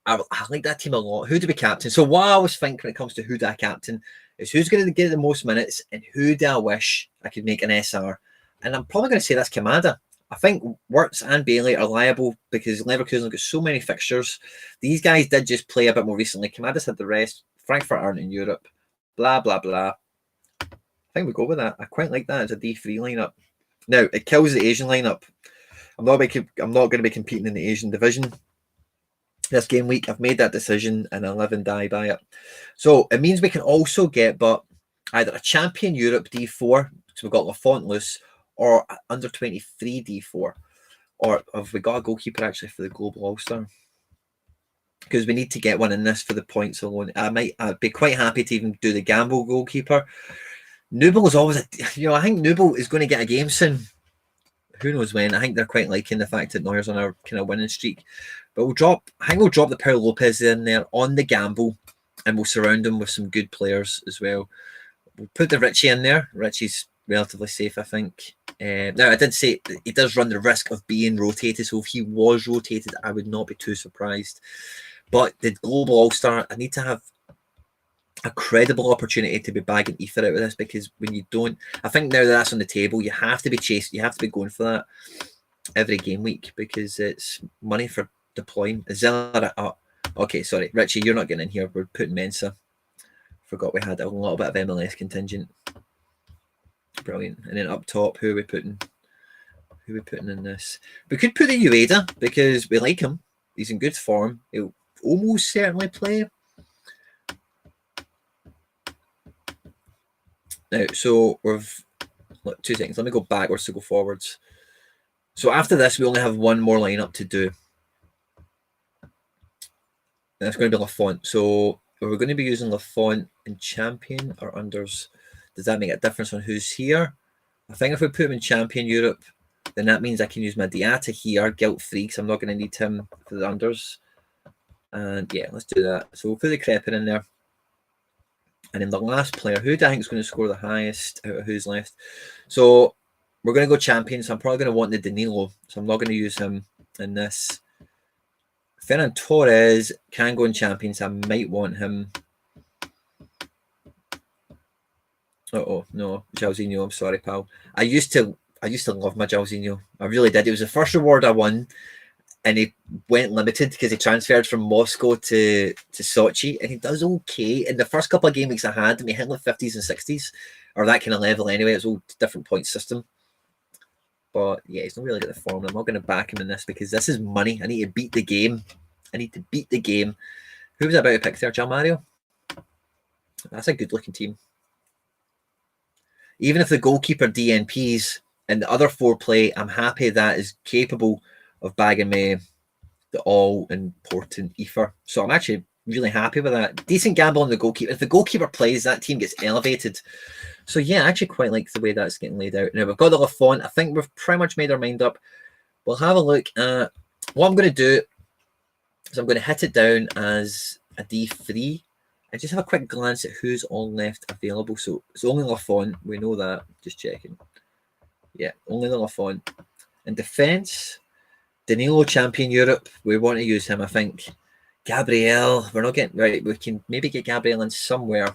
I like that team a lot. Who do we captain? So what I was thinking when it comes to who do I captain is who's going to get the most minutes and who do I wish I could make an SR. And I'm probably going to say that's Kamada. I think Wirtz and Bailey are liable because Leverkusen have got so many fixtures. These guys did just play a bit more recently. Kamada's had the rest. Frankfurt aren't in Europe. Blah, blah, blah. I think we go with that. I quite like that as a D3 lineup. Now, it kills the Asian lineup. I'm not going to be competing in the Asian division this game week. I've made that decision and I live and die by it. So it means we can also get but either a champion Europe D4, so we've got Lafont loose, or under 23 D4, or have we got a goalkeeper actually for the Global All-Star? Because we need to get one in this for the points alone. I'd be quite happy to even do the gamble goalkeeper. Nubel is always I think Nubel is going to get a game soon. Who knows when? I think they're quite liking the fact that Neuer's on a kind of winning streak. But I think we'll drop the Paul Lopez in there on the gamble, and we'll surround him with some good players as well. We'll put the Richie in there. Richie's relatively safe, I think. Now, I did say he does run the risk of being rotated, so if he was rotated, I would not be too surprised. But the Global All-Star, I need to have a credible opportunity to be bagging ether out of this, because when you don't, I think now that that's on the table, you have to be chasing, you have to be going for that every game week, because it's money for deploying. Zilla, okay, sorry, Richie, you're not getting in here. We're putting Mensa. Forgot we had a little bit of MLS contingent. Brilliant. And then up top, who are we putting? Who are we putting in this? We could put the Ueda because we like him. He's in good form. He'll almost certainly play. Now, so we've 2 seconds. Let me go backwards to go forwards. So after this, we only have one more lineup to do. And it's going to be Lafont. So we're going to be using Lafont in champion or unders. Does that make a difference on who's here? I think if we put him in champion Europe, then that means I can use my Diatta here, guilt-free, because I'm not going to need him for the unders. And yeah, let's do that. So we'll put the Crepin in there. And then the last player, who do I think is going to score the highest out of who's left? So we're going to go champion. So I'm probably going to want the Danilo. So I'm not going to use him in this. Ferran Torres can go in champion, so I might want him. Oh no, Jairzinho, I'm sorry, pal. I used to love my Jairzinho. I really did. It was the first reward I won, and he went limited because he transferred from Moscow to Sochi, and he does okay. In the first couple of game weeks I had, he hit like 50s and 60s, or that kind of level anyway. It's all different point system. But yeah, he's not really got the form. I'm not going to back him in this because this is money. I need to beat the game. Who was I about to pick there? Jal Mario? That's a good looking team. Even if the goalkeeper DNPs and the other 4 play, I'm happy that is capable of bagging me the all-important ether. So I'm actually really happy with that. Decent gamble on the goalkeeper. If the goalkeeper plays, that team gets elevated. So yeah, I actually quite like the way that's getting laid out. Now we've got the Lafont. I think we've pretty much made our mind up. We'll have a look at what I'm going to do. So I'm going to hit it down as a D3. I just have a quick glance at who's all left available. So it's only Lafont. We know that. Just checking. Yeah, only the Lafont. In defence, Danilo, champion Europe. We want to use him, I think. Gabriel. We're not getting... Right, we can maybe get Gabriel in somewhere.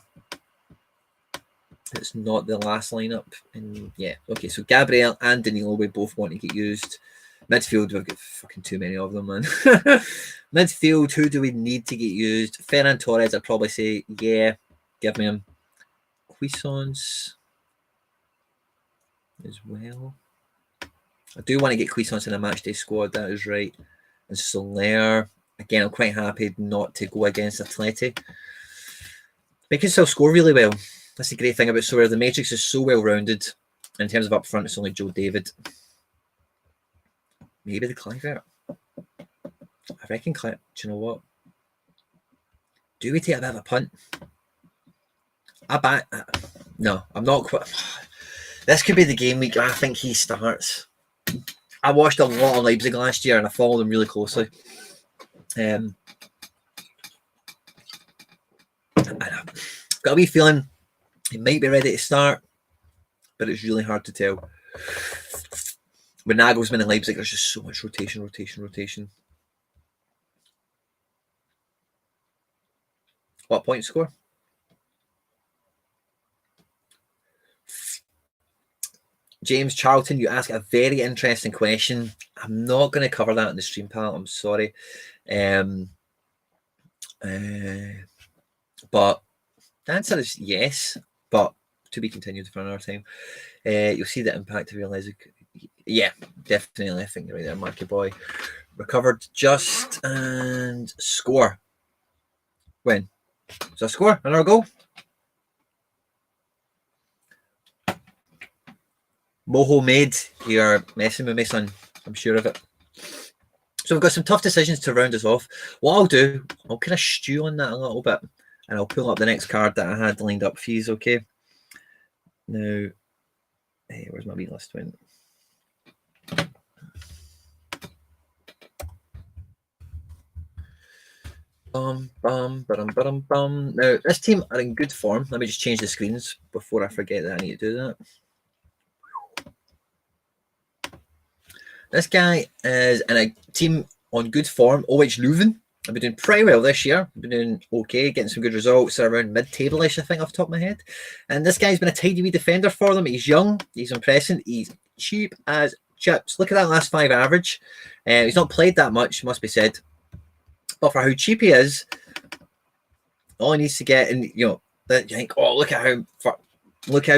It's not the last lineup. And yeah, okay. So Gabriel and Danilo, we both want to get used. Midfield, we've got fucking too many of them, man. Midfield, who do we need to get used? Ferran Torres, I'd probably say, yeah, give me him. Cuisance as well. I do want to get Cuisance in a matchday squad, that is right. And SoRare, again, I'm quite happy not to go against Atleti. They can still score really well. That's the great thing about SoRare. The matrix is so well rounded. In terms of up front, it's only Joe David. Maybe the Clivert. I reckon Clivert. Do you know what? Do we take a bit of a punt? No, I'm not quite. This could be the game week. I think he starts. I watched a lot of Leipzig last year and I followed them really closely. I've got a wee feeling He might be ready to start, but it's really hard to tell. With Nagelsmann and Leipzig, there's just so much rotation. What point score? James Charlton, you ask a very interesting question. I'm not going to cover that in the stream, pal. I'm sorry. But the answer is yes, but to be continued for another time. You'll see the impact of your Leipzig. Yeah, definitely. I think you're right there, Marky Boy. Recovered just and score. When? Is that a score? Another goal? Moho made. You're messing with me, son. I'm sure of it. So we've got some tough decisions to round us off. What I'll do, I'll kind of stew on that a little bit, and I'll pull up the next card that I had lined up for you, okay? Now, hey, where's my beat list went? Now, this team are in good form. Let me just change the screens before I forget that I need to do that. This guy is in a team on good form, OH Leuven. I've been doing pretty well this year. I've been doing okay, getting some good results around mid-table-ish, I think, off the top of my head. And this guy's been a tidy wee defender for them. He's young, he's impressive, he's cheap as chips. Look at that last 5 average. He's not played that much, must be said. But for how cheap he is, all he needs to get, and you know, that you think, oh, look how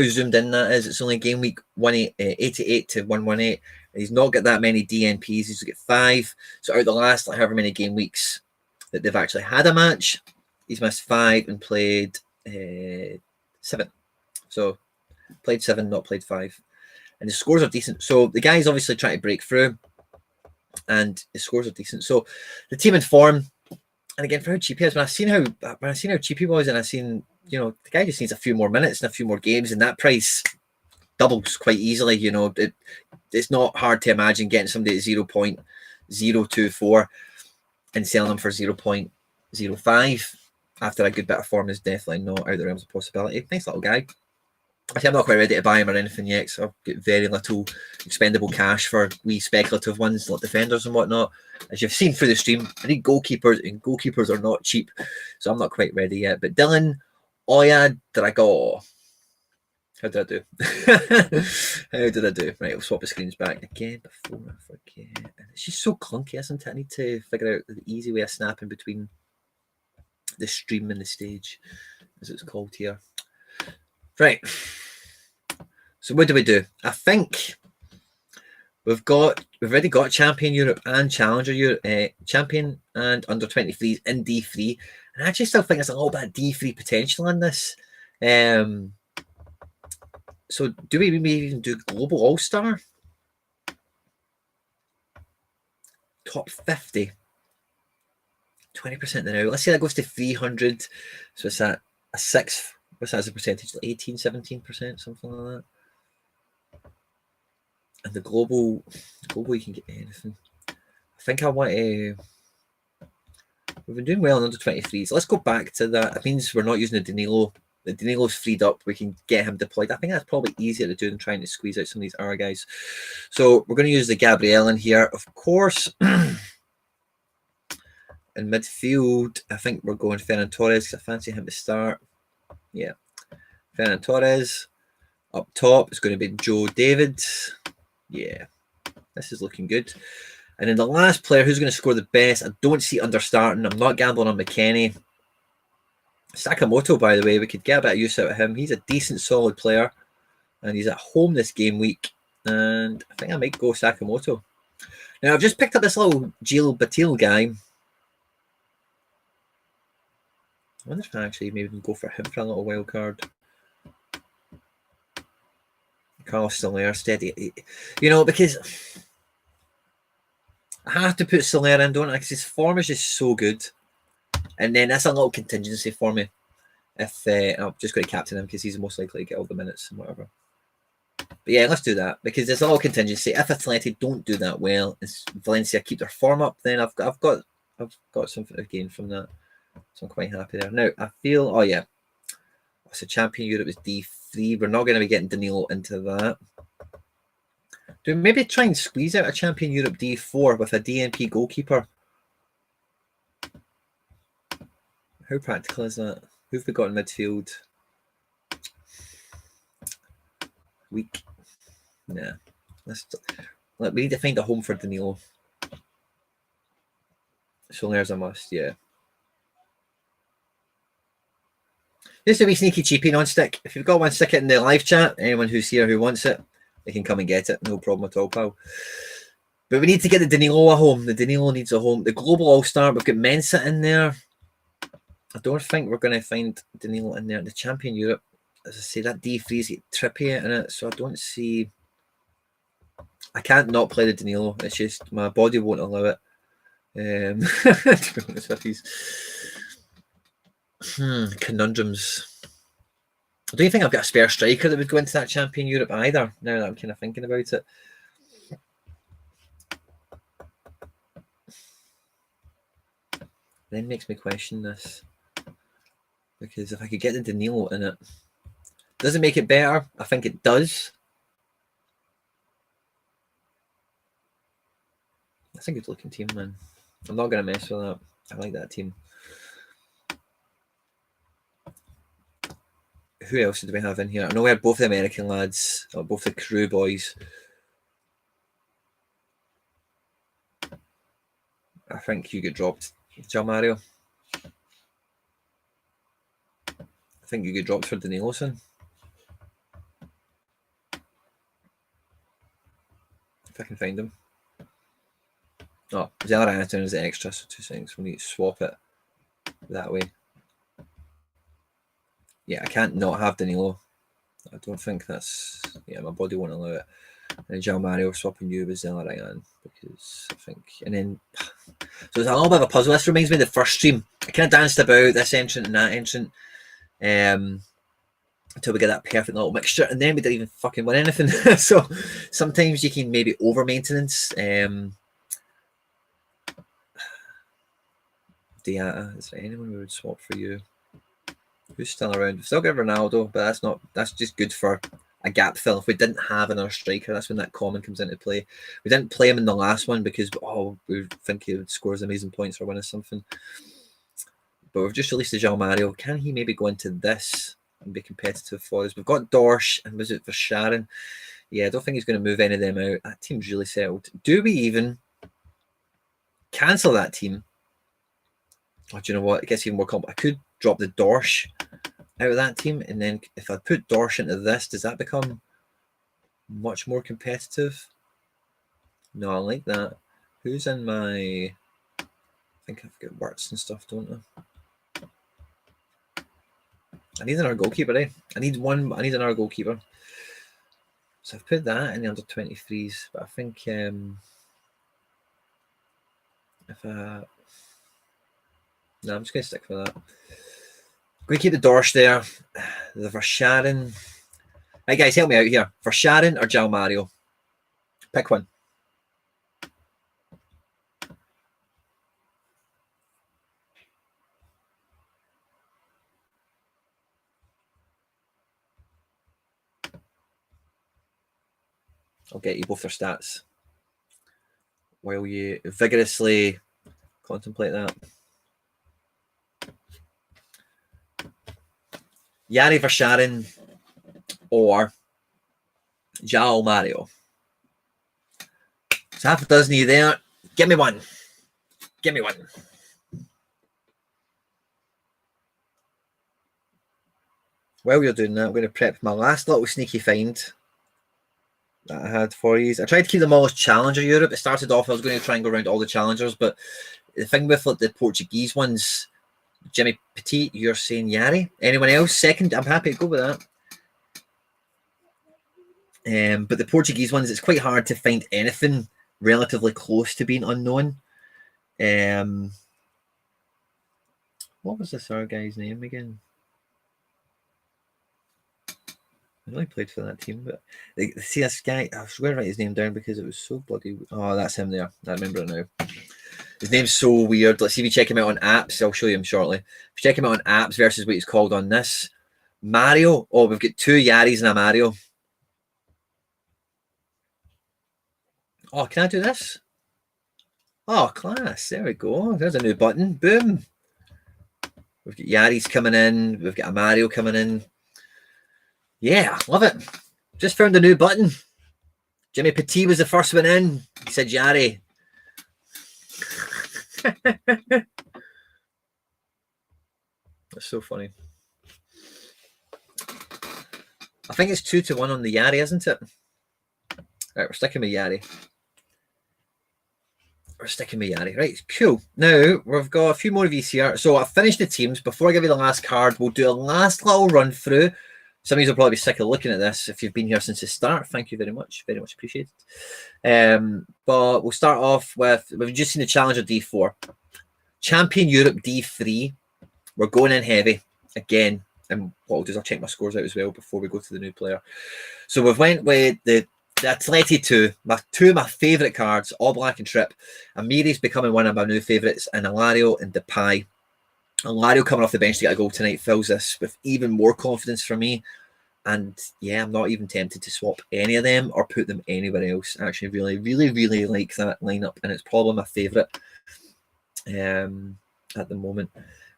zoomed in that is. It's only game week 88 to 118. He's not got that many DNPs. He's got 5. So out of the last, like, however many game weeks that they've actually had a match, he's missed 5 and played 7. So played 7, not played 5. And his scores are decent. So the guy's obviously trying to break through, and his scores are decent. So the team in form, and again, for how cheap he is, when I seen how cheap he was, and I seen, you know, the guy just needs a few more minutes and a few more games, and that price doubles quite easily. You know, it's not hard to imagine getting somebody at 0.024 and selling them for 0.05 after a good bit of form is definitely not out of the realms of possibility. Nice little guy. Actually, I'm not quite ready to buy him or anything yet, so I've got very little expendable cash for wee speculative ones like defenders and whatnot. As you've seen through the stream, I need goalkeepers, and goalkeepers are not cheap, so I'm not quite ready yet. But Dylan Oyadrago. How did I do? How did I do? Right, I'll swap the screens back again before I forget. It's just so clunky, isn't it? I need to figure out the easy way of snapping between the stream and the stage, as it's called here. Right. So what do we do? I think we've already got Champion Europe and Challenger Europe, Champion and under 23s in D3, and I actually still think there's a little bit of D3 potential in this. So do we maybe even do Global All-Star? Top 50. 20% now. Let's say that goes to 300. So it's at a 6th. What's that as a percentage? Like 18, 17%, something like that. And the global you can get anything. I think I want to. We've been doing well in under 23s. Let's go back to that. It means we're not using the Danilo. The Danilo's freed up. We can get him deployed. I think that's probably easier to do than trying to squeeze out some of these other guys. So we're going to use the Gabriel in here, of course. In midfield, I think we're going Ferran Torres because I fancy him to start. Yeah. Ferran Torres. Up top, it's going to be Joe David. Yeah. This is looking good. And then the last player who's going to score the best, I don't see under starting. I'm not gambling on McKennie. Sakamoto, by the way, we could get a bit of use out of him. He's a decent, solid player. And he's at home this game week. And I think I might go Sakamoto. Now, I've just picked up this little Gil Batil guy. I wonder if I actually maybe go for him for a little wild card. Carlos Soler, steady. You know, because I have to put Soler in, don't I? Because his form is just so good. And then that's a little contingency for me. If I'm just going to captain him because he's most likely to get all the minutes and whatever. But yeah, let's do that because there's a little contingency. If Atleti don't do that well, and Valencia keep their form up, then I've got something to gain from that. So I'm quite happy there. Now I feel, oh yeah, So Champion Europe is D3. We're not going to be getting Danilo into that. Do we maybe try and squeeze out a Champion Europe D4 with a DNP goalkeeper? How practical is that? Who've we got in midfield? Weak. Nah. We need to find a home for Danilo. SoRare's a must, yeah. This will be sneaky cheapy non-stick. If you've got one, stick it in the live chat. Anyone who's here who wants it, they can come and get it. No problem at all, pal. But we need to get the Danilo a home. The Danilo needs a home. The Global All-Star, we've got Mensa in there. I don't think we're going to find Danilo in there. The Champion Europe, as I say, that D3 is Trippier in it, so I don't see... I can't not play the Danilo. It's just my body won't allow it. To be honest with these conundrums. I don't think I've got a spare striker that would go into that Champion Europe either, now that I'm kind of thinking about it. Then makes me question this. Because if I could get the Danilo in it, does it make it better? I think it does. That's a good looking team, man. I'm not going to mess with that. I like that team. Who else did we have in here? I know we had both the American lads, or both the crew boys. I think you get dropped. Joe Mario. I think you get dropped for Danilo, son. If I can find him. Oh, Zellerine is the extra, so 2 seconds. We need to swap it that way. Yeah, I can't not have Danilo. I don't think that's... Yeah, my body won't allow it. And João Mario swapping you with Zellerine because I think... And then... So it's a little bit of a puzzle. This reminds me of the first stream. I kind of danced about this entrant and that entrant until we get that perfect little mixture. And then we didn't even fucking win anything. So sometimes you can maybe over-maintenance... Diata, is there anyone who would swap for you? Who's still around? We've still got Ronaldo, but that's just good for a gap fill. If we didn't have another striker, that's when that common comes into play. We didn't play him in the last one because we think he would score amazing points or win us something. But we've just released the João Mario. Can he maybe go into this and be competitive for us? We've got Dorsch and was it for Sharon? Yeah, I don't think he's going to move any of them out. That team's really settled. Do we even cancel that team? Oh, do you know what? It gets even more complicated. I could drop the Dorsch out of that team, and then if I put Dorsch into this, does that become much more competitive? No, I like that. Who's in my... I think I've got Wirtz and stuff, don't I? I need another goalkeeper, eh? I need another goalkeeper. So I've put that in the under 23s, but I think no, I'm just going to stick with that. I'm going to keep the Dorsch there. The Verscharen. Right, guys, help me out here. Verscharen or João Mario? Pick one. I'll get you both their stats while you vigorously contemplate that. Yari Verscharen or João Mario. It's half a dozen of you there. Give me one. Give me one. While you're doing that, I'm going to prep my last little sneaky find that I had for you. I tried to keep them all as Challenger Europe. It started off, I was going to try and go around all the challengers, but the thing with like, the Portuguese ones, Jimmy Petit, you're saying Yari. Anyone else? Second, I'm happy to go with that. But the Portuguese ones, it's quite hard to find anything relatively close to being unknown. What was this other guy's name again? I know he played for that team, but see this guy, I was going to write his name down because it was so bloody... Oh, that's him there. I remember it now. His name's so weird. Let's see if you check him out on apps. I'll show you him shortly. If you check him out on apps versus what he's called on this, Mario. Oh, we've got 2 Yaris and a Mario. Oh, can I do this? Oh, class. There we go. There's a new button. Boom. We've got Yaris coming in. We've got a Mario coming in. Yeah, love it. Just found a new button. Jimmy Petit was the first one in. He said Yari. That's so funny. I think it's 2-1 on the Yari, isn't it? Right, we're sticking with Yari. We're sticking with Yari. Right, cool. Now, we've got a few more of these here. So I've finished the teams. Before I give you the last card, we'll do a last little run through. Some of you will probably be sick of looking at this if you've been here since the start. Thank you very much. Very much appreciated. But we'll start off with, we've just seen the Challenger D4. Champion Europe D3. We're going in heavy again. And what I'll do is I'll check my scores out as well before we go to the new player. So we've went with the Atleti 2, two of my favourite cards, All Black and Trip. Amiri's becoming one of my new favourites, and Alario and Depay. Alario coming off the bench to get a goal tonight fills this with even more confidence for me. And yeah, I'm not even tempted to swap any of them or put them anywhere else. I actually really like that lineup, and it's probably my favourite at the moment.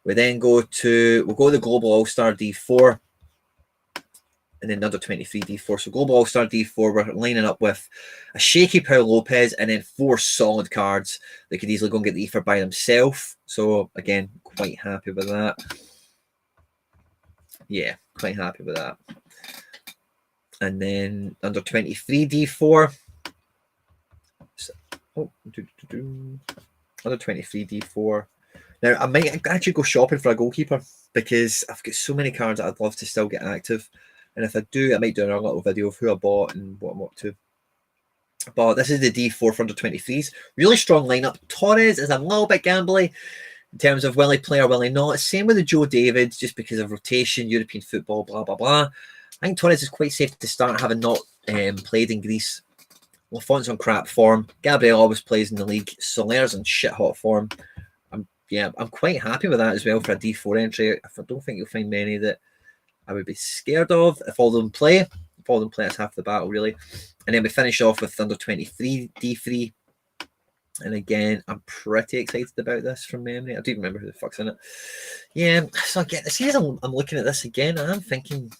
We then we'll go to the Global All-Star D4 and then under 23 D4. So Global All-Star D4, we're lining up with a shaky Pau Lopez and then 4 solid cards that could easily go and get the ether by themselves. So again, quite happy with that. Yeah, quite happy with that. And then under 23 D4. Under 23 D4. Now, I might actually go shopping for a goalkeeper because I've got so many cards that I'd love to still get active. And if I do, I might do another little video of who I bought and what I'm up to. But this is the D4 for under 23s. Really strong lineup. Torres is a little bit gambly in terms of will he play or will he not. Same with the Joe David, just because of rotation, European football, blah, blah, blah. I think Torres is quite safe to start, having not played in Greece. Lafont's on crap form. Gabriel always plays in the league. SoRare's in shit hot form. I'm quite happy with that as well for a D4 entry. I don't think you'll find many that I would be scared of if all of them play. If all of them play, that's half the battle, really. And then we finish off with under 23 D3. And again, I'm pretty excited about this from memory. I don't even remember who the fuck's in it. Yeah, so again, see, as I'm looking at this again, I'm thinking,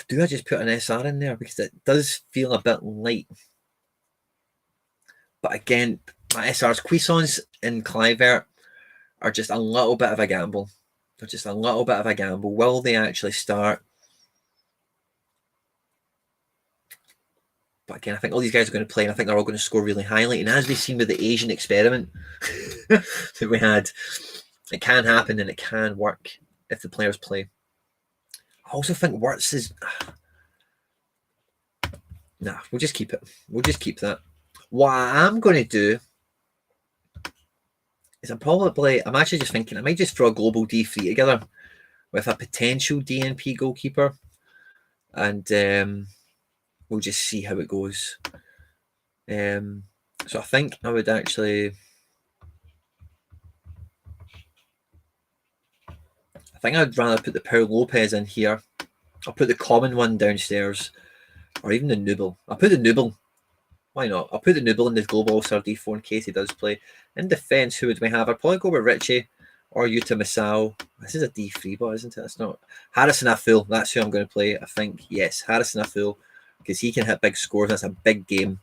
do I just put an SR in there? Because it does feel a bit light. But again, my SRs, Cuisance and Kluivert are just a little bit of a gamble. They're just a little bit of a gamble. Will they actually start? But again, I think all these guys are going to play, and I think they're all going to score really highly. And as we've seen with the Asian experiment that we had, it can happen and it can work if the players play. I also think Wirtz is... Nah, we'll just keep it. We'll just keep that. What I'm going to do is I'm actually just thinking I might just throw a global D3 together with a potential DNP goalkeeper, and we'll just see how it goes. So I think I would actually... I think I'd rather put the Pau Lopez in here. I'll put the common one downstairs, or even the Nubel. I'll put the Nubel. Why not? I'll put the Nubel in the Global All-Star D4 in case he does play. In defence, who would we have? I'd probably go with Richie or Yuta Masao. This is a D3 bot, isn't it? It's not. Harrison Aful, that's who I'm going to play, I think. Yes, Harrison Aful, because he can hit big scores. That's a big game.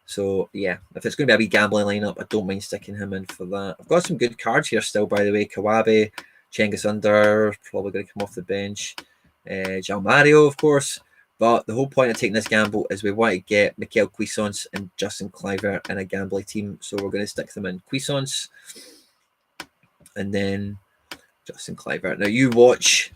So, yeah, if it's going to be a wee gambling lineup, I don't mind sticking him in for that. I've got some good cards here still, by the way. Kawabe, Cengiz Under, probably going to come off the bench. João Mario, of course. But the whole point of taking this gamble is we want to get Mikel Cuisance and Justin Kluivert in a gambling team. So we're going to stick them in. Cuisance and then Justin Kluivert. Now you watch.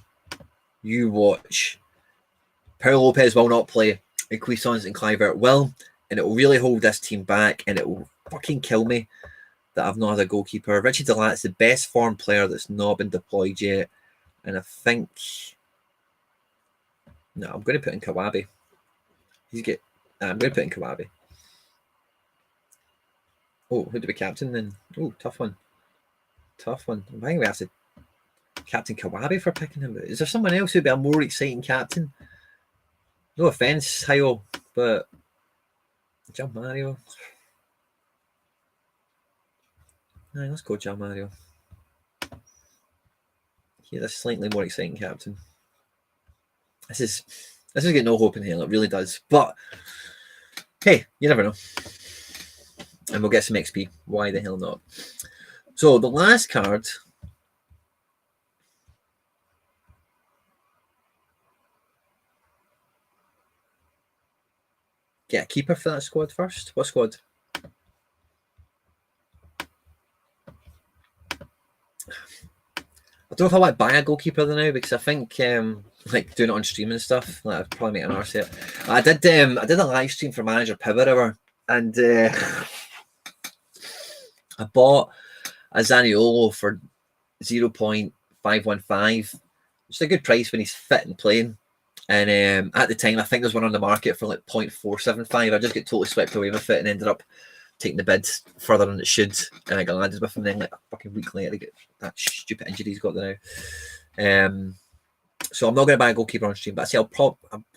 Pau Lopez will not play, and Cuisance and Kluivert will. And it will really hold this team back, and it will fucking kill me that I've not had a goalkeeper. Richie Delat's the best form player that's not been deployed yet. And I think... No, I'm going to put in Kawabe. I'm going to put in Kawabe. Oh, who do we captain then? Oh, tough one. I think we have to... Captain Kawabe for picking him. Is there someone else who'd be a more exciting captain? No offense, Hyo, but Jump Mario. Nah, let's go Jump Mario. He's a slightly more exciting captain. This is getting no hope in hell. It really does. But hey, you never know. And we'll get some XP. Why the hell not? So the last card. Get a keeper for that squad first. What squad? I don't know if I want to buy a goalkeeper now because I think like doing it on stream and stuff, like I'd probably make an arse it. I did a live stream for Manager Power Hour, and I bought a Zaniolo for 0.515, which is a good price when he's fit and playing. And at the time, I think there's one on the market for like 0.475. I just get totally swept away with it and ended up taking the bid further than it should, and I got landed with him then like a fucking week later to get that stupid injury he's got now. So I'm not going to buy a goalkeeper on stream, but I say I'm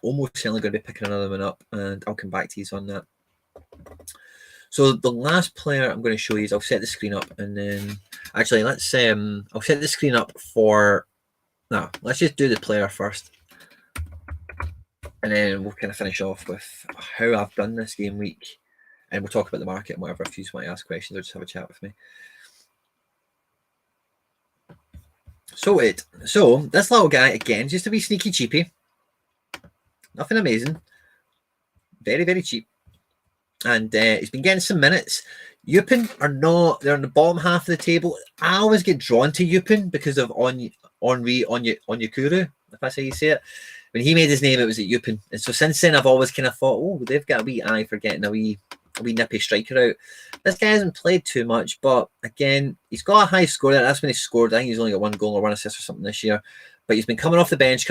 almost certainly going to be picking another one up, and I'll come back to you on that. So the last player I'm going to show you is I'll set the screen up, and then actually I'll set the screen up for let's just do the player first, and then we'll kind of finish off with how I've done this game week. And we'll talk about the market and whatever if you just want to ask questions or just have a chat with me. So this little guy, again, just to be sneaky cheapy. Nothing amazing. Very, very cheap. And he's been getting some minutes. Yupin they're on the bottom half of the table. I always get drawn to Yupin because of Henri Onyekuru, if that's how you say it. When he made his name, it was at Yupin. And so since then, I've always kind of thought, oh, they've got a wee eye for getting a wee nippy striker out. This guy hasn't played too much, but again, he's got a high score there. That's when he scored. I think he's only got 1 goal or 1 assist or something this year. But he's been coming off the bench,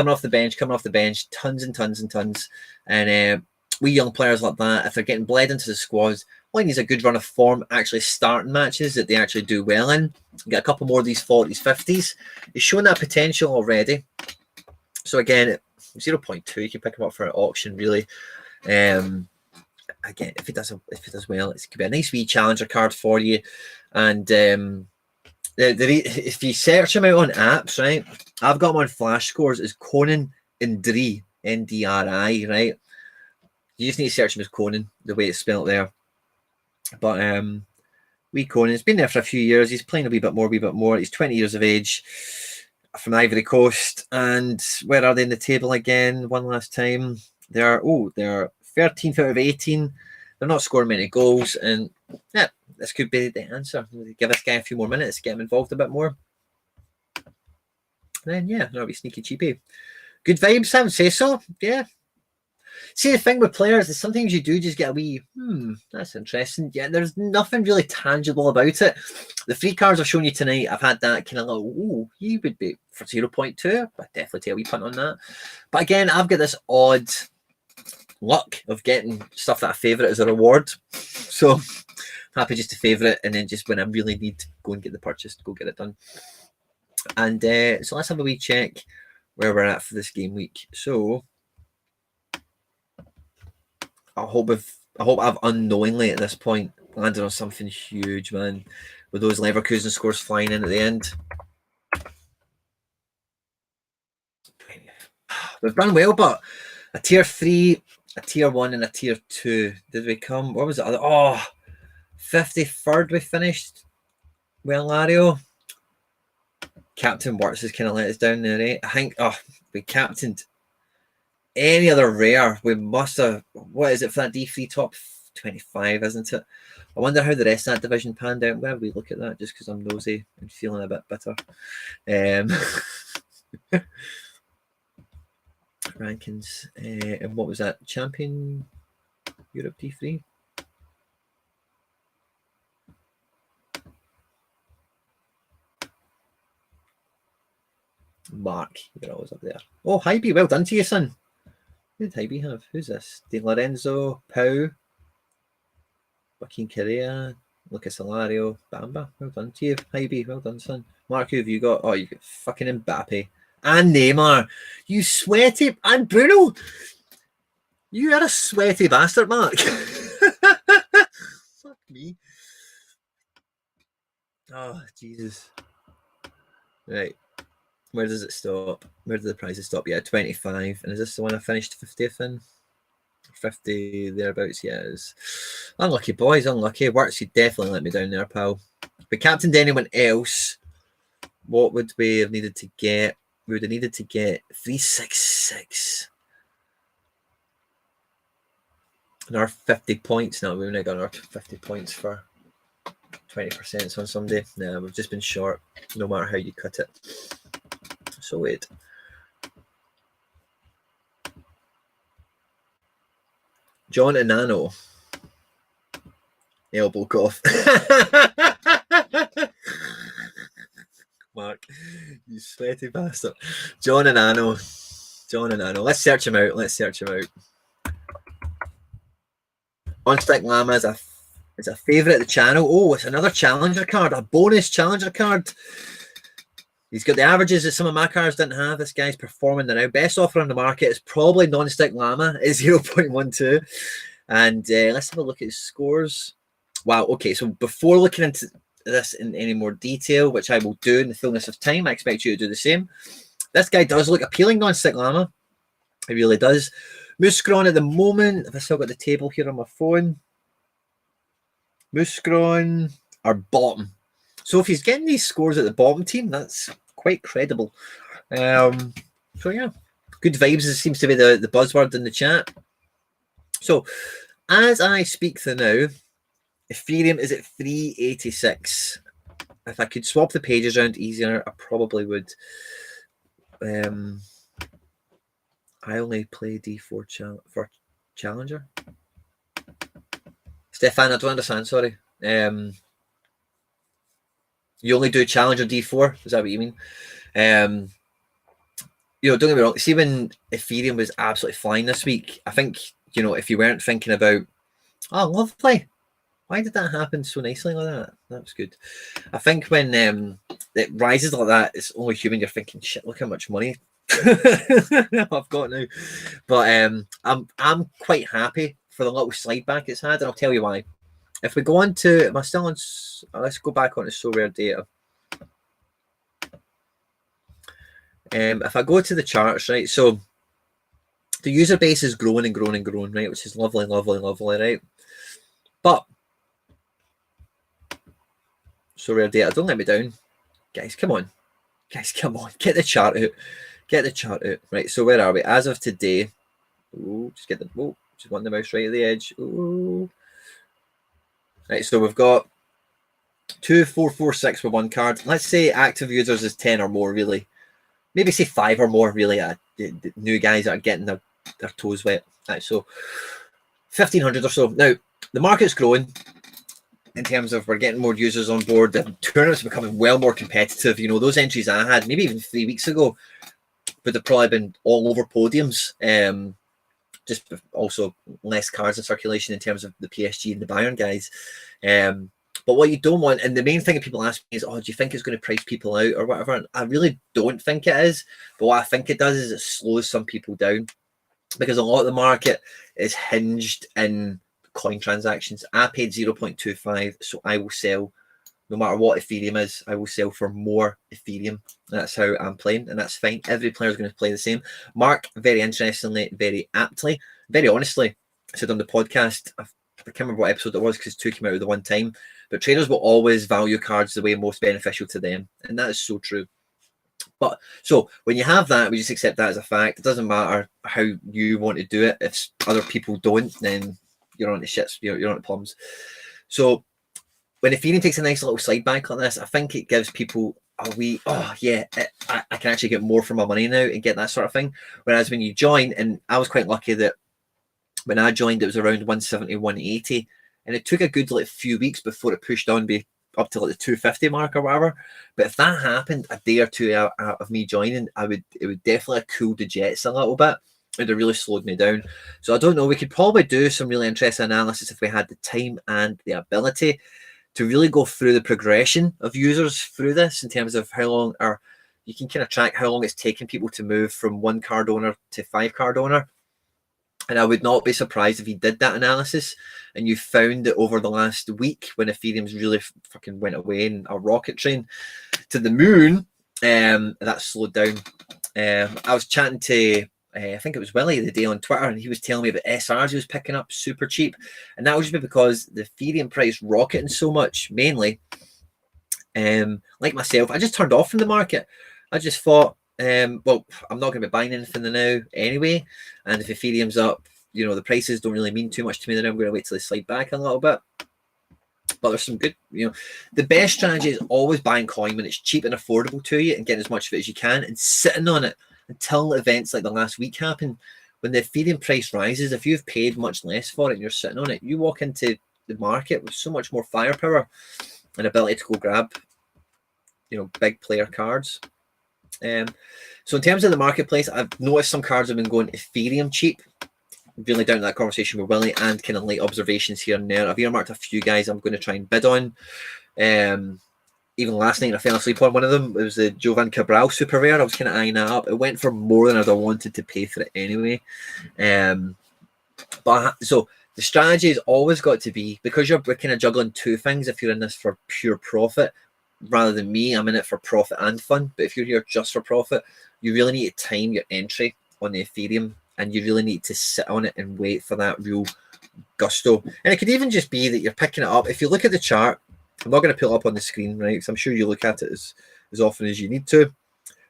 tons and tons and tons. And we young players like that, if they're getting bled into the squads, all he needs a good run of form, actually starting matches that they actually do well in. Get a couple more of these 40s, 50s. He's shown that potential already. So again, 0.2, you can pick him up for an auction, really. Again, if it does well, it could be a nice wee challenger card for you. And if you search him out on apps, right, I've got him on Flash Scores as Conan Ndri, Ndri, right? You just need to search him as Conan, the way it's spelled there. But wee Conan's been there for a few years. He's playing a wee bit more. He's 20 years of age, from the Ivory Coast. And where are they in the table again? One last time. They're 13th out of 18. They're not scoring many goals, and yeah, this could be the answer. Give this guy a few more minutes, get him involved a bit more. Then yeah, that'll be sneaky cheapy. Good vibes, I would say so. Yeah. See, the thing with players is sometimes you do just get a wee, that's interesting. Yeah, there's nothing really tangible about it. The free cards I've shown you tonight, I've had that kind of like, oh, he would be for 0.2. I'd definitely take a wee punt on that. But again, I've got this odd luck of getting stuff that I favourite as a reward. So happy just to favourite, and then just when I really need to go and get the purchase, go get it done. And so let's have a wee check where we're at for this game week. So I hope I've unknowingly at this point landed on something huge, man, with those Leverkusen scores flying in at the end. We've done well, but a tier 3, a tier 1, and a tier 2. Did we come? What was it? 53rd we finished. Well, Lario. Captain Works has kind of let us down there, eh? I think, we captained any other rare. We must have, what is it for that D3 top 25, isn't it? I wonder how the rest of that division panned out. Where we look at that, just because I'm nosy and feeling a bit bitter. Rankings, and what was that? Champion Europe D3. Mark, you're always up there. Oh, Hybe, well done to you, son. Who did Hybe have? Who's this? De Lorenzo, Pau, Joaquin Correa. Lucas Alario, Bamba, well done to you. Hybe, well done, son. Mark, who have you got? Oh, you got fucking Mbappe. And Neymar. You sweaty. And Bruno. You are a sweaty bastard, Mark. Fuck me. Oh, Jesus. Right. Where does it stop? Where do the prizes stop? Yeah, 25. And is this the one I finished 50th in? 50 thereabouts, yes. Unlucky, boys, unlucky. Works, you definitely let me down there, pal. But captained anyone else, what would we have needed to get? We would have needed to get 366. Another 50 points. No, we've only got another 50 points for 20% on somebody. No, we've just been short, no matter how you cut it. So wait. John Enano. Elbow cough. Mark, you sweaty bastard. John Enano. John Enano. Let's search him out. Let's search him out. On Stick Llama is a favourite of the channel. Oh, it's another challenger card. A bonus challenger card. He's got the averages that some of my cards didn't have. This guy's performing now. Best offer on the market is probably non-stick llama at 0.12. And let's have a look at his scores. Wow, okay, so before looking into this in any more detail, which I will do in the fullness of time, I expect you to do the same. This guy does look appealing, non-stick llama. He really does. Muscron at the moment, have I still got the table here on my phone? Muscron are bottom. So if he's getting these scores at the bottom team, that's quite credible. So yeah, good vibes seems to be the buzzword in the chat. So as I speak to now, Ethereum is at 386. If I could swap the pages around easier, I probably would. I only play D4 for Challenger. Stefan, I don't understand, sorry. You only do Challenger D4? Is that what you mean? Don't get me wrong. See, when Ethereum was absolutely flying this week, I think, if you weren't thinking about, oh, lovely. Why did that happen so nicely like that? That was good. I think when it rises like that, it's only human. You're thinking, shit, look how much money I've got now. But I'm quite happy for the little slide back it's had, and I'll tell you why. If we go on to, am I still on? Let's go back on to SoRare data. If I go to the charts, right, so the user base is growing and growing and growing, right, which is lovely, lovely, lovely, right? But SoRare data, don't let me down. Guys, come on. Guys, come on. Get the chart out. Get the chart out. Right, so where are we? As of today, just want the mouse right at the edge. Ooh. Right, so we've got 2446 with one card. Let's say active users is 10 or more, really. Maybe say 5 or more, really. The new guys that are getting their toes wet. Right, so 1,500 or so. Now, the market's growing in terms of we're getting more users on board. The tournaments are becoming well more competitive. Those entries I had, maybe even 3 weeks ago, would have probably been all over podiums. Just also less cards in circulation in terms of the PSG and the Bayern guys. But what you don't want, and the main thing that people ask me is, oh, do you think it's going to price people out or whatever? And I really don't think it is. But what I think it does is it slows some people down, because a lot of the market is hinged in coin transactions. I paid 0.25, so I will sell. No matter what Ethereum is, I will sell for more Ethereum. That's how I'm playing, and that's fine. Every player is going to play the same. Mark, very interestingly, very aptly, very honestly, said on the podcast, I can't remember what episode it was because two came out at the one time, but traders will always value cards the way most beneficial to them, and that is so true. But so when you have that, we just accept that as a fact. It doesn't matter how you want to do it. If other people don't, then you're on the shits, you're on the plums. So when Ethereum takes a nice little slide back like this, I think it gives people a wee, I can actually get more for my money now and get that sort of thing. Whereas when you join, and I was quite lucky that when I joined, it was around 170, 180. And it took a good few weeks before it pushed on up to the 250 mark or whatever. But if that happened a day or two out of me joining, it would definitely have cooled the jets a little bit. It would have really slowed me down. So I don't know. We could probably do some really interesting analysis if we had the time and the ability to really go through the progression of users through this in terms of how long, or you can kind of track how long it's taken people to move from 1 card owner to 5 card owner. And I would not be surprised if you did that analysis and you found that over the last week, when Ethereum's really fucking went away in a rocket train to the moon, that slowed down. I was chatting to, I think it was Willie the day on Twitter, and he was telling me about SRs he was picking up super cheap. And that was just because the Ethereum price rocketing so much, mainly. Like myself, I just turned off from the market. I just thought, well, I'm not going to be buying anything now anyway. And if Ethereum's up, you know, the prices don't really mean too much to me. Then I'm going to wait till they slide back a little bit. But there's some good, you know, the best strategy is always buying coin when it's cheap and affordable to you and getting as much of it as you can and sitting on it until events like the last week happen. When the Ethereum price rises, if you've paid much less for it and you're sitting on it, you walk into the market with so much more firepower and ability to go grab, you know, big player cards. So in terms of the marketplace, I've noticed some cards have been going Ethereum cheap. Really down to that conversation with Willie and kind of late observations here and there. I've earmarked a few guys I'm going to try and bid on. Even last night I fell asleep on one of them. It was the Jovan Cabral super rare. I was kind of eyeing that up. It went for more than I'd have wanted to pay for it anyway. So the strategy has always got to be, because you're kind of juggling two things. If you're in this for pure profit, rather than me, I'm in it for profit and fun. But if you're here just for profit, you really need to time your entry on the Ethereum, and you really need to sit on it and wait for that real gusto. And it could even just be that you're picking it up. If you look at the chart, I'm not going to pull it up on the screen, right? Because I'm sure you look at it as often as you need to.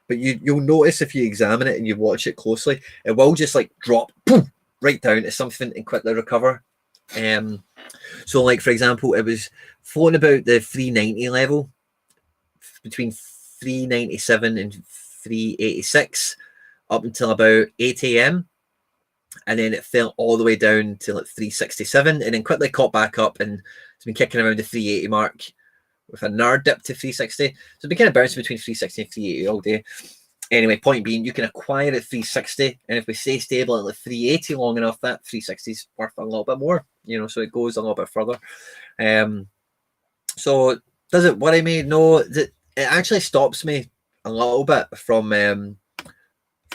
But you'll notice if you examine it and you watch it closely, it will just like drop boom, right down to something and quickly recover. So like, for example, it was floating about the 390 level, between 397 and 386 up until about 8 a.m. And then it fell all the way down to like 367 and then quickly caught back up, and it's been kicking around the 380 mark with a nerd dip to 360. So it's been kind of bouncing between 360 and 380 all day. Anyway, point being, you can acquire at 360, and if we stay stable at like 380 long enough, that 360 is worth a little bit more, you know, so it goes a little bit further. So does it worry me? No, it actually stops me a little bit from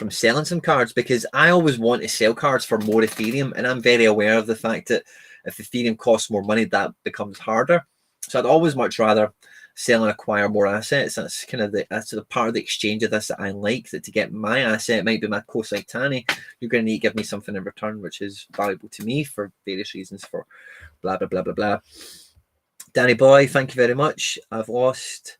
selling some cards, because I always want to sell cards for more Ethereum, and I'm very aware of the fact that if Ethereum costs more money, that becomes harder. So I'd always much rather sell and acquire more assets. That's kind of that's the part of the exchange of this that I like, that to get my asset, might be my Kosai Tani, you're going to need to give me something in return which is valuable to me for various reasons, for blah blah blah blah blah. Danny boy, thank you very much. I've lost.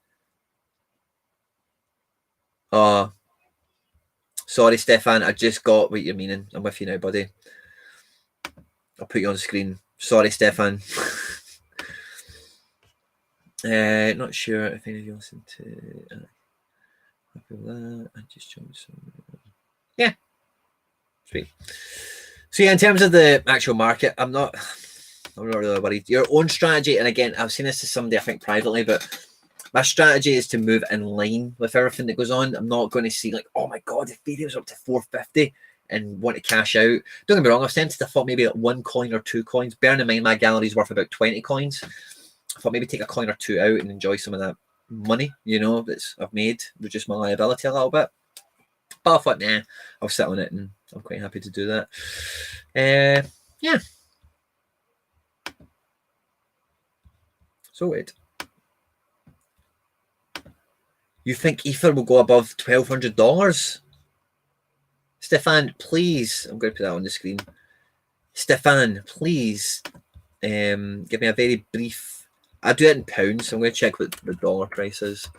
Sorry, Stefan, I just got what you're meaning. I'm with you now, buddy. I'll put you on the screen. Sorry, Stefan. Not sure if any of you listen to that. I just joined some. Yeah. Sweet. So yeah, in terms of the actual market, I'm not really worried. Your own strategy, and again, I've seen this to somebody, I think, privately, but my strategy is to move in line with everything that goes on. I'm not going to see like, oh my God, Ethereum's up to 450 and want to cash out. Don't get me wrong, I've tended to thought maybe like 1 coin or 2 coins. Bearing in mind my gallery's worth about 20 coins. I thought maybe take a coin or 2 out and enjoy some of that money, you know, that's I've made, reduce my liability a little bit. But I thought, nah, I'll sit on it, and I'm quite happy to do that. Yeah. So it. You think Ether will go above $1,200? Stefan, please. I'm going to put that on the screen. Stefan, please give me a very brief. I do it in pounds, so I'm going to check what the dollar price is.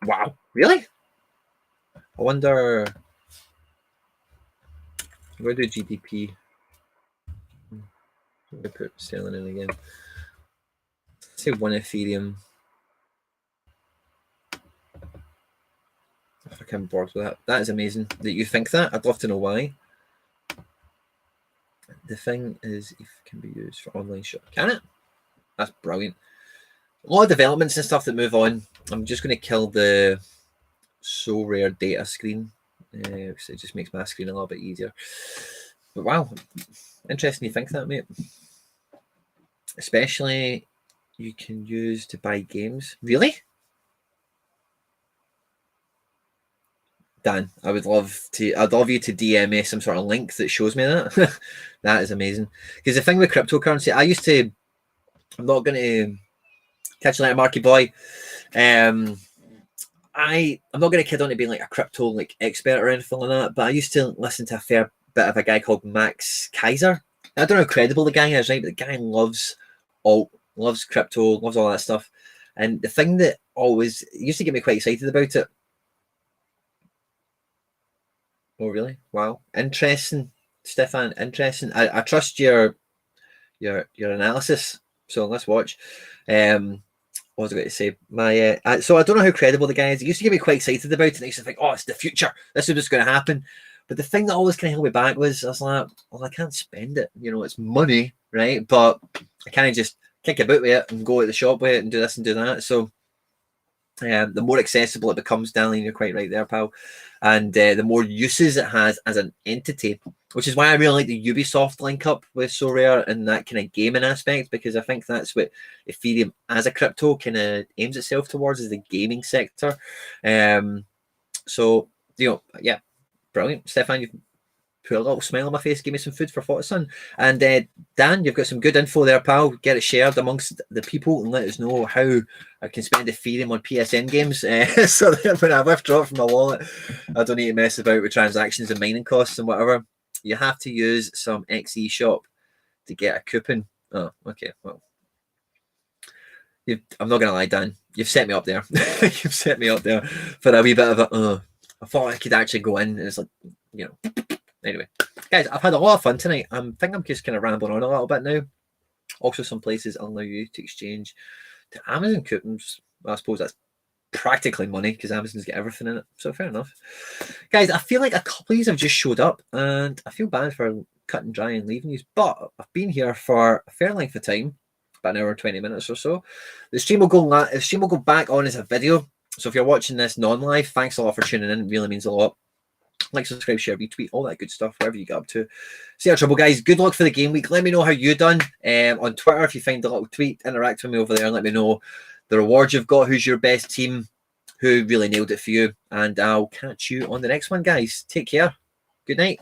Wow, really? I wonder. I'm going to do GDP. I'm going to put selling in again. Let's say 1 Ethereum. If I can board with that. That is amazing that you think that. I'd love to know why. The thing is, if it can be used for online shop. Can it? That's brilliant. A lot of developments and stuff that move on. I'm just going to kill the SoRare data screen. So it just makes my screen a little bit easier. But wow, Interesting you think that, mate. Especially you can use to buy games. Really? Dan, I'd love you to DM me some sort of link that shows me that. That is amazing. Because the thing with cryptocurrency, I'm not going to catch you like a Marky boy. I'm not going to kid on to being like a crypto like expert or anything like that, but I used to listen to a fair bit of a guy called Max Kaiser. I don't know how credible the guy is, right? But the guy loves crypto, loves all that stuff. And the thing that always used to get me quite excited about it. Oh, really? Wow. Interesting, Stefan. Interesting. I trust your analysis. So let's watch. What was I going to say? So I don't know how credible the guy is. He used to get me quite excited about it. And I used to think, oh, it's the future. This is what's going to happen. But the thing that always kind of held me back was I was like, well, I can't spend it. You know, it's money, right? But I can't just kick about with it and go to the shop with it and do this and do that. So the more accessible it becomes, Darlene, you're quite right there, pal. And the more uses it has as an entity, which is why I really like the Ubisoft link up with SoRare and that kind of gaming aspect, because I think that's what Ethereum as a crypto kind of aims itself towards, is the gaming sector. So, yeah, brilliant. Stefan, you've put a little smile on my face, give me some food for thought, son. And Dan, you've got some good info there, pal. Get it shared amongst the people and let us know how I can spend Ethereum on PSN games, so that when I withdraw from my wallet, I don't need to mess about with transactions and mining costs and whatever. You have to use some XE shop to get a coupon. Oh, okay. Well, I'm not going to lie, Dan. You've set me up there. You've set me up there for a wee bit of a, I thought I could actually go in and it's like, Anyway, guys, I've had a lot of fun tonight. I think I'm just kind of rambling on a little bit now. Also, some places allow you to exchange to Amazon coupons. Well, I suppose that's practically money because Amazon's got everything in it. So fair enough. Guys, I feel like a couple of these have just showed up and I feel bad for cutting dry and leaving you, but I've been here for a fair length of time, about an hour and 20 minutes or so. The stream will go back on as a video. So if you're watching this non-live, thanks a lot for tuning in. It really means a lot. Like, subscribe, share, retweet, all that good stuff, whatever you get up to. See our trouble, guys. Good luck for the game week. Let me know how you done on Twitter. If you find a little tweet, interact with me over there and let me know the rewards you've got, who's your best team, who really nailed it for you. And I'll catch you on the next one, guys. Take care. Good night.